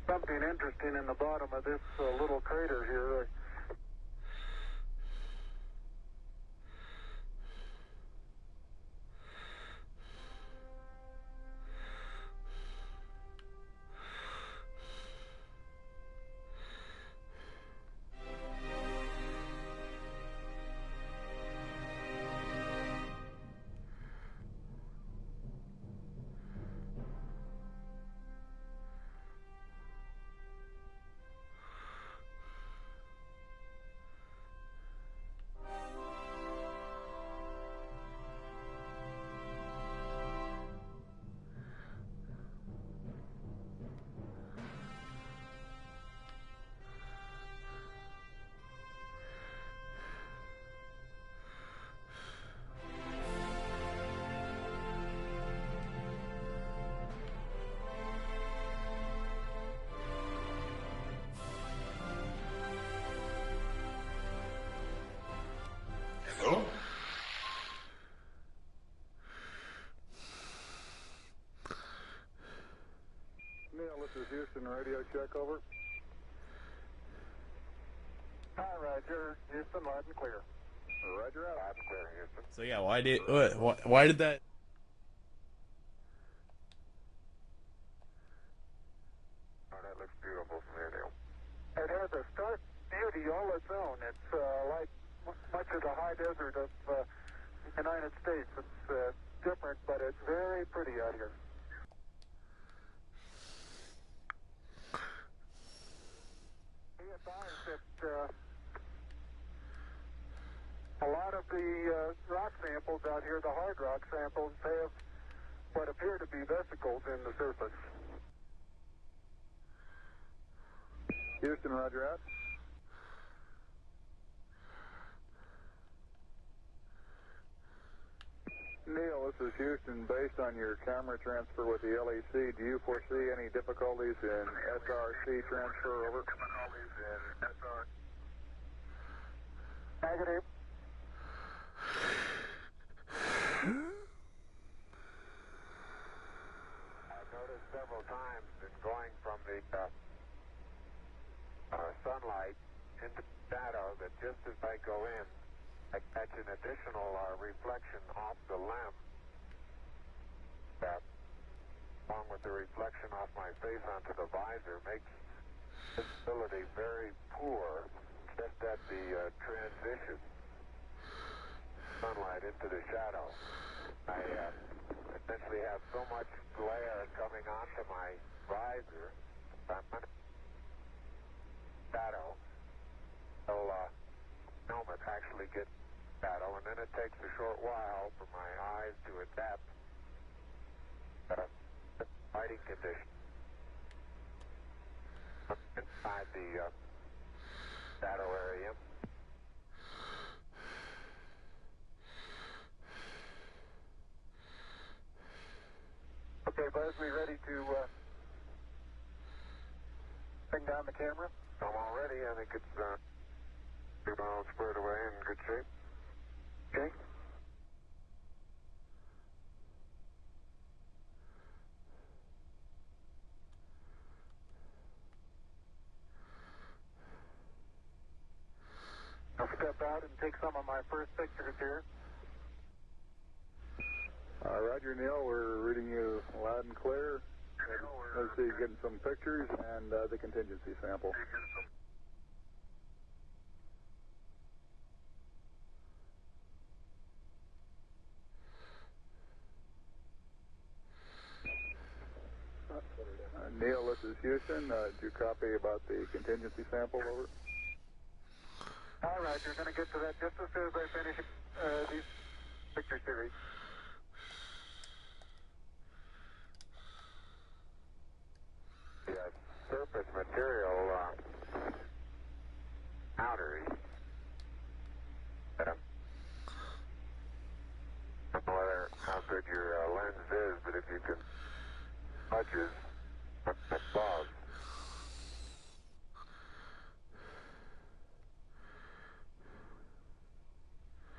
Speaker 10: Something interesting in the bottom of this little crater here.
Speaker 8: Hello?
Speaker 10: Neil, this is Houston, radio check, over. Hi, Roger. Houston, loud and clear. Roger out. Loud and clear, Houston.
Speaker 12: So yeah, why did that?
Speaker 10: Oh, that looks beautiful from here, Neil. It has a stark beauty all its own. It's like much to the high desert of the United States. It's different, but it's very pretty out here. He advised that a lot of the rock samples out here, the hard rock samples, have what appear to be vesicles in the surface.
Speaker 2: Houston, roger out. Neil, this is Houston. Based on your camera transfer with the LEC, do you foresee any difficulties in SRC transfer over? Difficulties in SR.
Speaker 10: Negative.
Speaker 2: I've noticed several times in going from the sunlight into shadow that just as I go in, I catch an additional reflection off the lens. That, along with the reflection off my face onto the visor, makes visibility very poor just at the transition sunlight into the shadow. I essentially have so much glare coming onto my visor, I'm under shadow till helmet actually gets shadow, and then it takes a short while for my eyes to adapt to lighting conditions inside the shadow area.
Speaker 10: Okay, Buzz, we ready to bring down the camera?
Speaker 2: I'm all ready. I think it's pretty well squared away in good shape.
Speaker 10: Okay. I'll step out and take some of my first pictures here.
Speaker 2: Roger, Neil. We're reading you loud and clear. Let's see, getting some pictures and the contingency sample. Neil, this is Houston. Did you copy about the contingency sample? Over.
Speaker 10: All right, you're going to get to that just as soon as I finish these picture series.
Speaker 2: The surface material powdery. I don't know how good your lens is, but if you can touches above.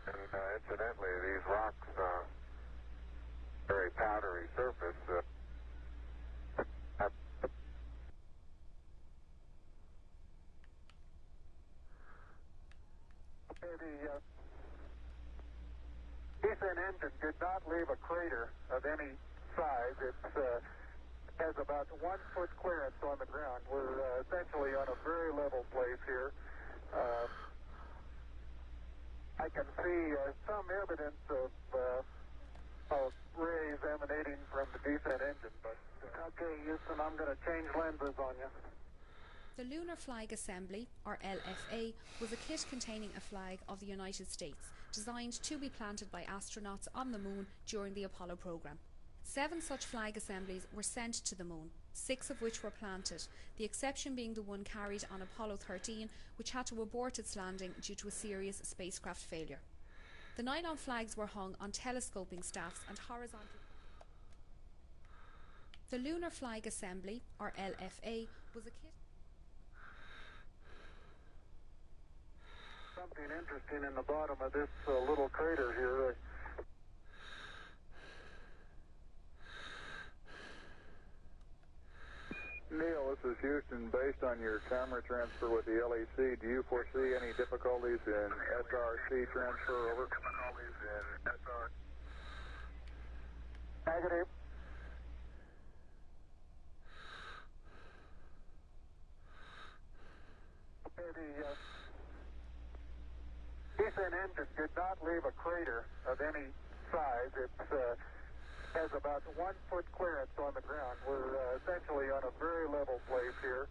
Speaker 2: And incidentally, these rocks, very powdery surface, have
Speaker 10: The descent engine did not leave a crater of any size. It has about 1 foot clearance on the ground. We're essentially on a very level place here. I can see some evidence of rays emanating from the descent engine, but okay, Houston, I'm going to change lenses on you.
Speaker 11: The Lunar Flag Assembly, or LFA, was a kit containing a flag of the United States, designed to be planted by astronauts on the Moon during the Apollo program. 7 such flag assemblies were sent to the Moon, 6 of which were planted, the exception being the one carried on Apollo 13, which had to abort its landing due to a serious spacecraft failure. The nylon flags were hung on telescoping staffs and horizontal. The Lunar Flag Assembly, or LFA, was a kit.
Speaker 10: Something interesting in the bottom of this little crater here.
Speaker 2: Neil, this is Houston. Based on your camera transfer with the LEC, do you foresee any difficulties in SRC transfer over? Difficulties in SR.
Speaker 10: Negative. Okay, the descent engine engine did not leave a crater of any size. It has about 1 foot clearance on the ground. We're essentially on a very level place here.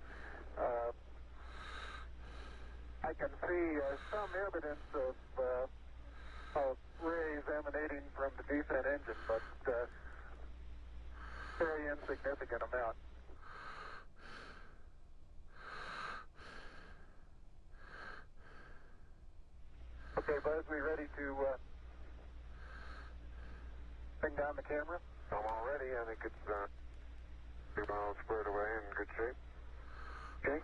Speaker 10: I can see some evidence of rays emanating from the descent engine, but very insignificant amount. Okay, Buzz, we ready to bring down the camera?
Speaker 2: I'm all ready. I think it's 2 miles squared away in good shape.
Speaker 10: Okay.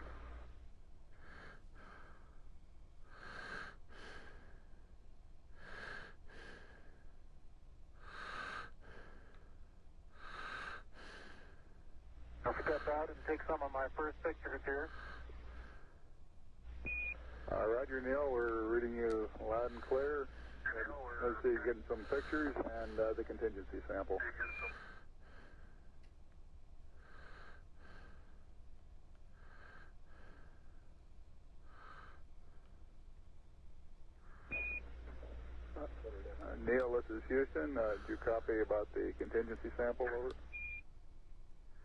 Speaker 10: I'll step out and take some of my first pictures here.
Speaker 2: Roger, Neil. We're reading you loud and clear. Let's see, getting some pictures and the contingency sample. Neil, this is Houston. Did you copy about the contingency sample? Over.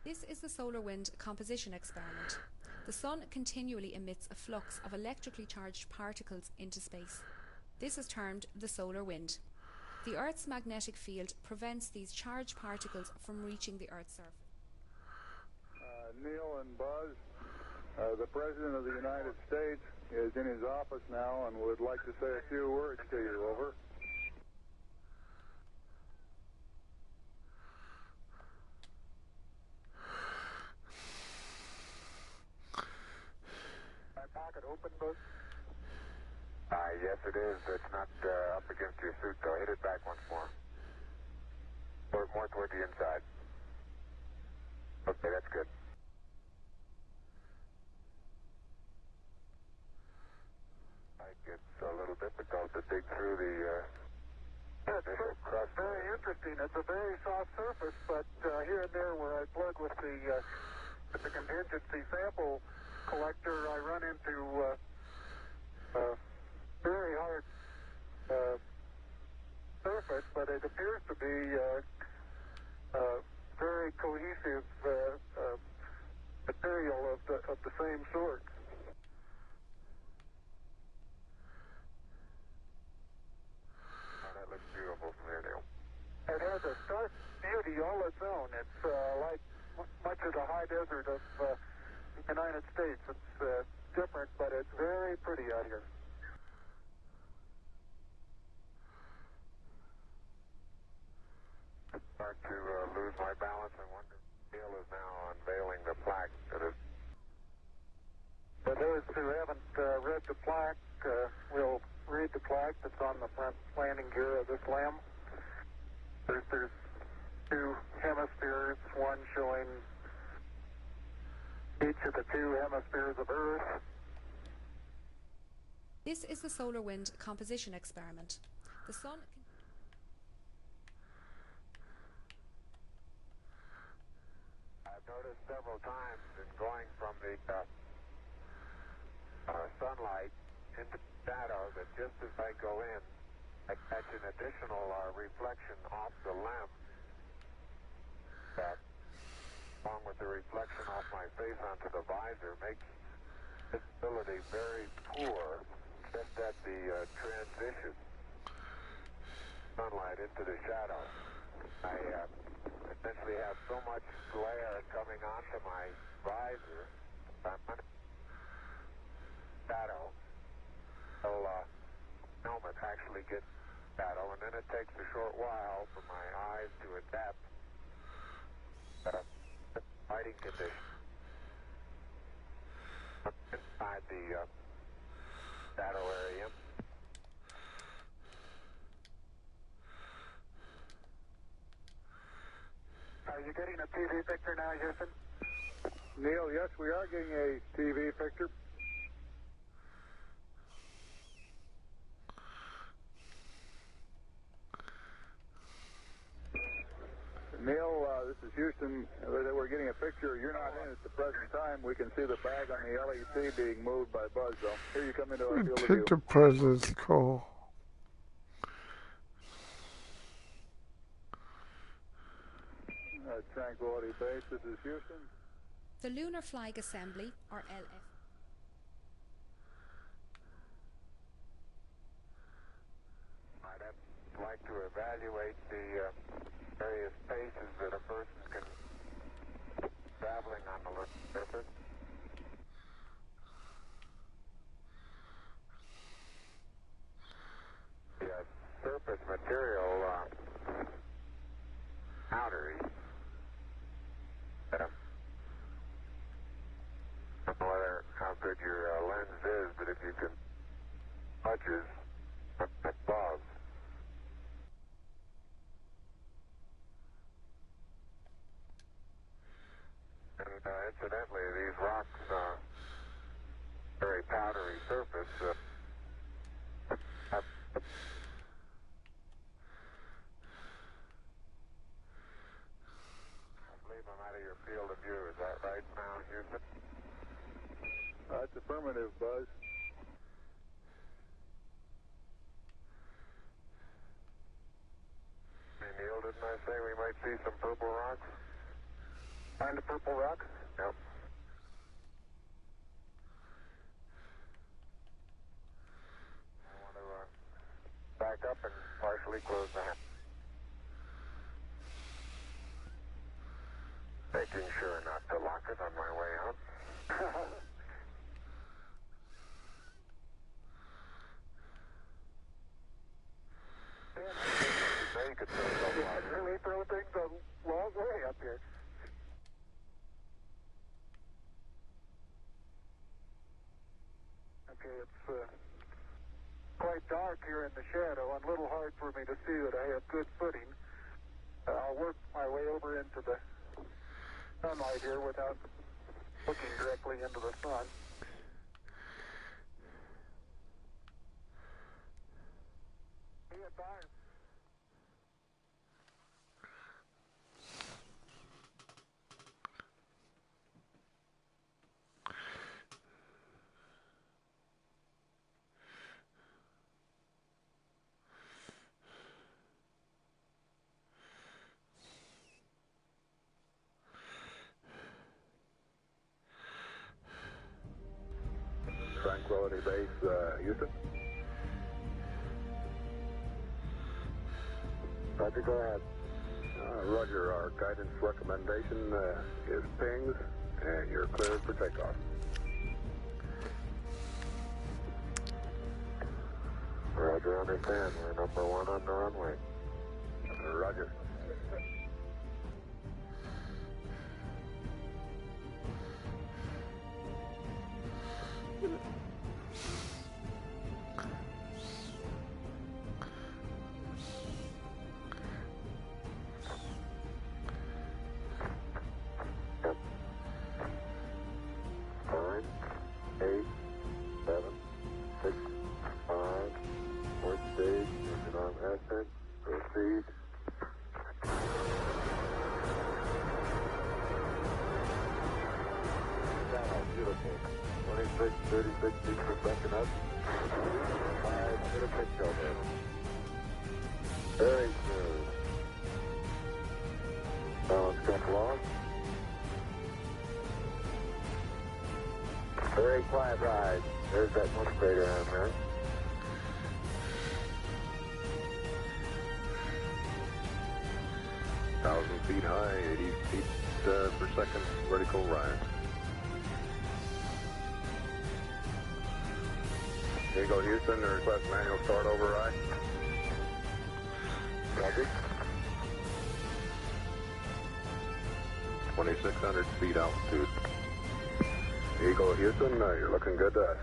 Speaker 11: This is the solar wind composition experiment. The sun continually emits a flux of electrically charged particles into space. This is termed the solar wind. The Earth's magnetic field prevents these charged particles from reaching the Earth's surface.
Speaker 2: Neil and Buzz, the President of the United States is in his office now and would like to say a few words to you. Over.
Speaker 10: Pocket open, Buzz?
Speaker 2: Yes, it is. It's not up against your suit, though. Hit it back once more. More toward the inside. Okay, that's good. It's a little difficult to dig through the initial crust.
Speaker 10: Very interesting. It's a very soft surface, but here and there where I plug with the contingency sample collector, I run into very hard surface, but it appears to be very cohesive material of the same sort.
Speaker 2: That looks beautiful from here, Neil.
Speaker 10: It has a stark beauty all its own. It's like much of the high desert of the United States. It's different, but it's very pretty out here.
Speaker 2: I start to lose my balance and wonder if Neil is now unveiling the plaque that is.
Speaker 10: For those who haven't read the plaque, we'll read the plaque that's on the front landing gear of this LEM. There's 2 hemispheres, one showing each of the 2 hemispheres of Earth.
Speaker 11: This is the solar wind composition experiment. The sun...
Speaker 2: I've noticed several times in going from the sunlight into shadow that just as I go in, I catch an additional reflection off the LEM that, along with the reflection off my face onto the visor, makes visibility very poor just at the transition sunlight into the shadow. I essentially have so much glare coming onto my visor, I'm under shadow, until helmet actually gets shadow, and then it takes a short while for my eyes to adapt lighting conditions inside the shadow area.
Speaker 10: Are you getting a TV picture now, Houston?
Speaker 2: Neil, yes, we are getting a TV picture. Neil, this is Houston. We're getting a picture. You're not in at the present time. We can see the bag on the LEC being moved by Buzz, though. Here you come into our field of view.
Speaker 9: Take the president's call.
Speaker 10: Tranquility Base, this is Houston.
Speaker 11: The Lunar Flag Assembly, or LF.
Speaker 10: I'd like to evaluate the various paces that a person can traveling on the lunar surface. The surface material powdery. I don't know how good your lens is, but if you can touches above. And incidentally, these rocks, very powdery surface, have I believe I'm out of your field of view. Is that right now, Houston? That's affirmative, Buzz. Hey, Neil, didn't I say we might see some purple rocks? Find the purple rocks? Yep. I want to back up and partially close the hatch. Making sure not to lock it on my way out. You could really throw things a long way up here. Okay, it's quite dark here in the shadow and a little hard for me to see that I have good footing. I'll work my way over into the sunlight here without looking directly into the sun. Be advised. Tranquility Base, Houston. Roger, go ahead. Roger, our guidance recommendation is pings, and you're cleared for takeoff. Roger, understand. We're number one on the runway. Roger. Proceed. 26, 36 feet per second up. 5, get a pitch over. Very smooth. Balance come along. Very quiet ride. There's that one crater on there. Feet high, 80 feet per second vertical rise. Here you go, Houston. Request manual start override. Roger. 2,600 feet altitude. Here you go, Houston. You're looking good to us.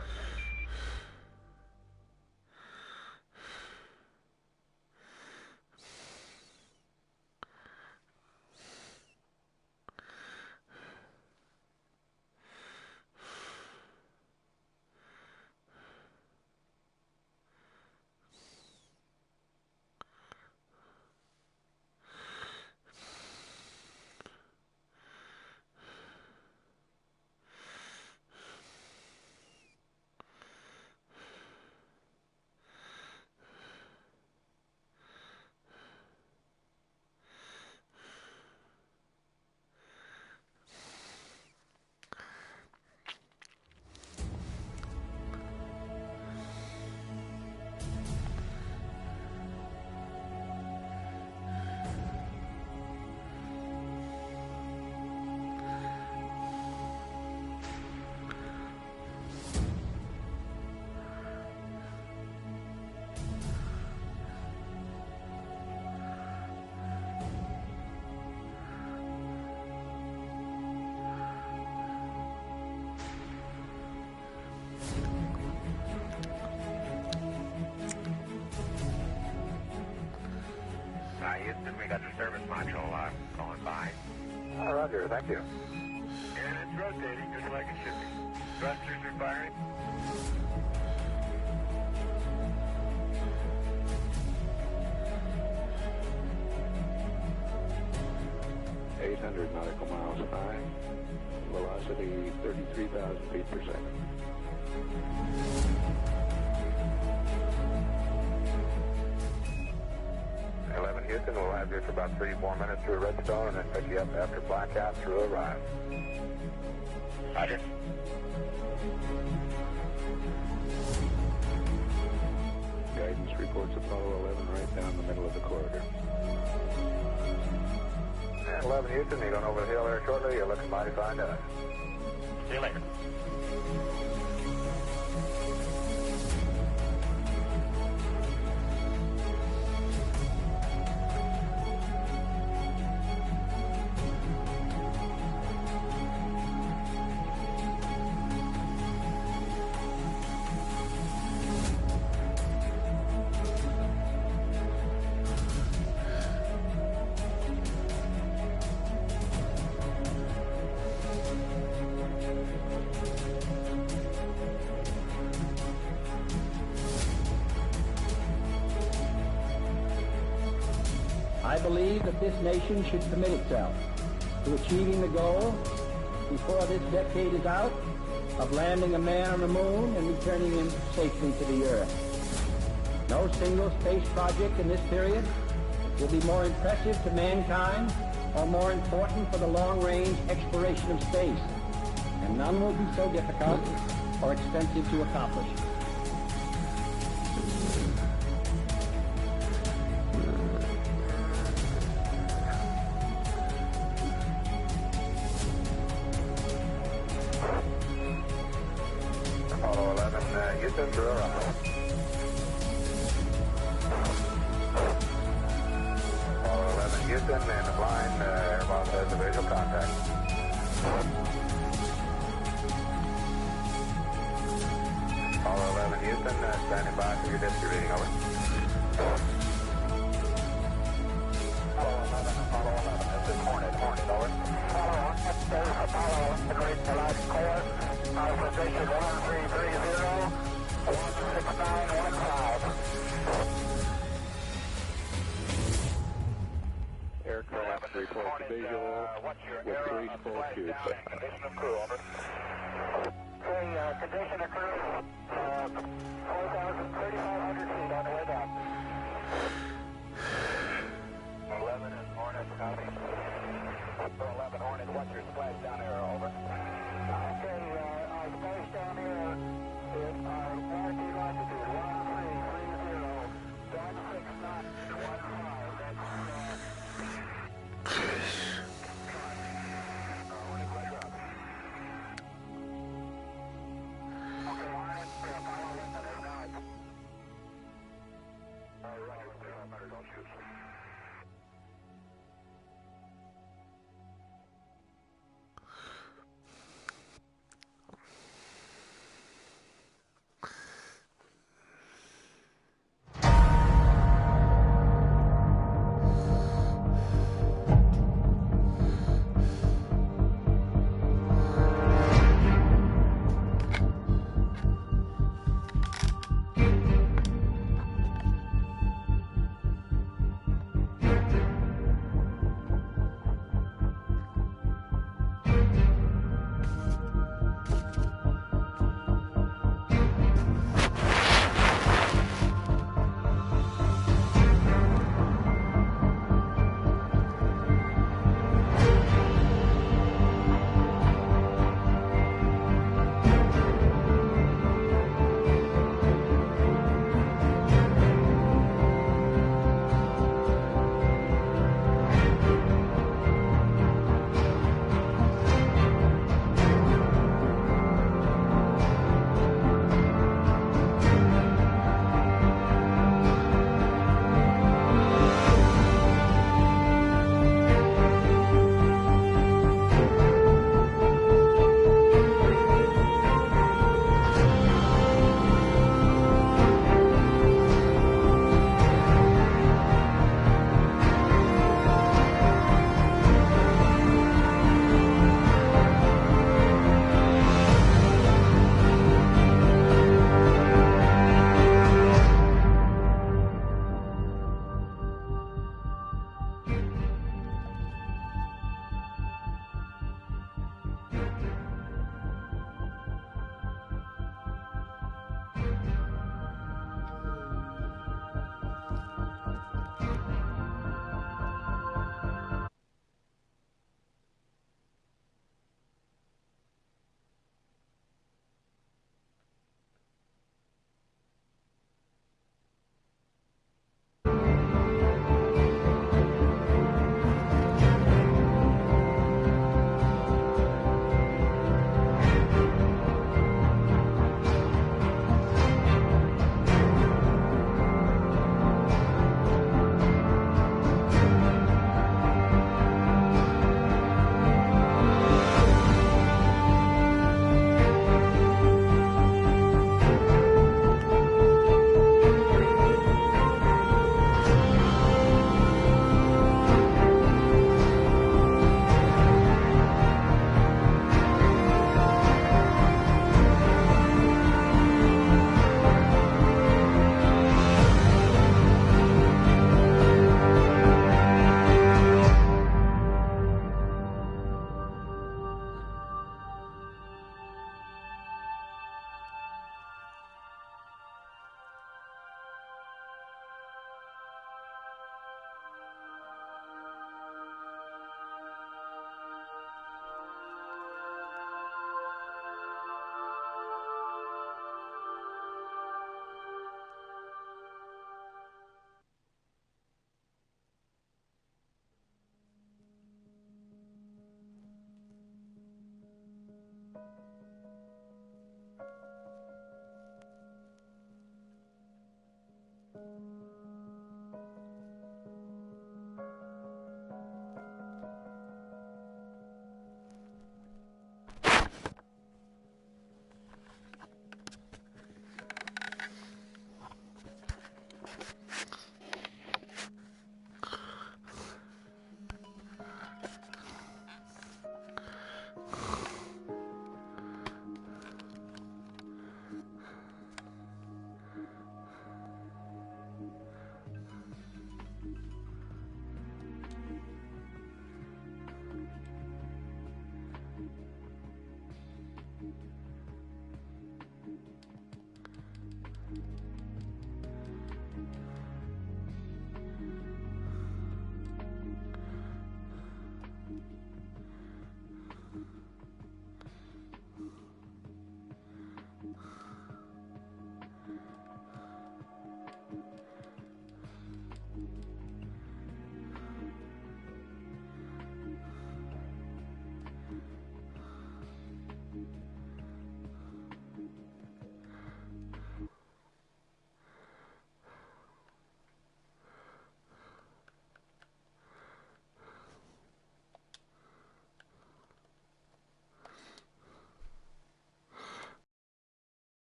Speaker 3: Houston, we got the service module going by.
Speaker 10: Roger, thank you.
Speaker 3: And it's rotating just like it should be. Thrusters are firing.
Speaker 10: 800 nautical miles high, velocity 33,000 feet per second.
Speaker 2: Houston, we'll have you for about 3-4 minutes through Redstone and then pick you up after blackout through Arrive.
Speaker 3: Roger.
Speaker 10: Guidance reports Apollo 11 right down the middle of the corridor.
Speaker 2: And 11 Houston, you're going over the hill there shortly. You're looking mighty fine to us.
Speaker 3: See you later.
Speaker 13: I believe that this nation should commit itself to achieving the goal, before this decade is out, of landing a man on the moon and returning him safely to the Earth. No single space project in this period will be more impressive to mankind or more important for the long-range exploration of space, and none will be so difficult or expensive to accomplish.
Speaker 2: Apollo 11, Houston, through Arrive. Apollo 11, Houston, and the blind airboss has a visual contact. Apollo 11, Houston, standing by for your disk reading, over. Apollo 11, this is Hornet, over. Apollo 11, great large core, position 1.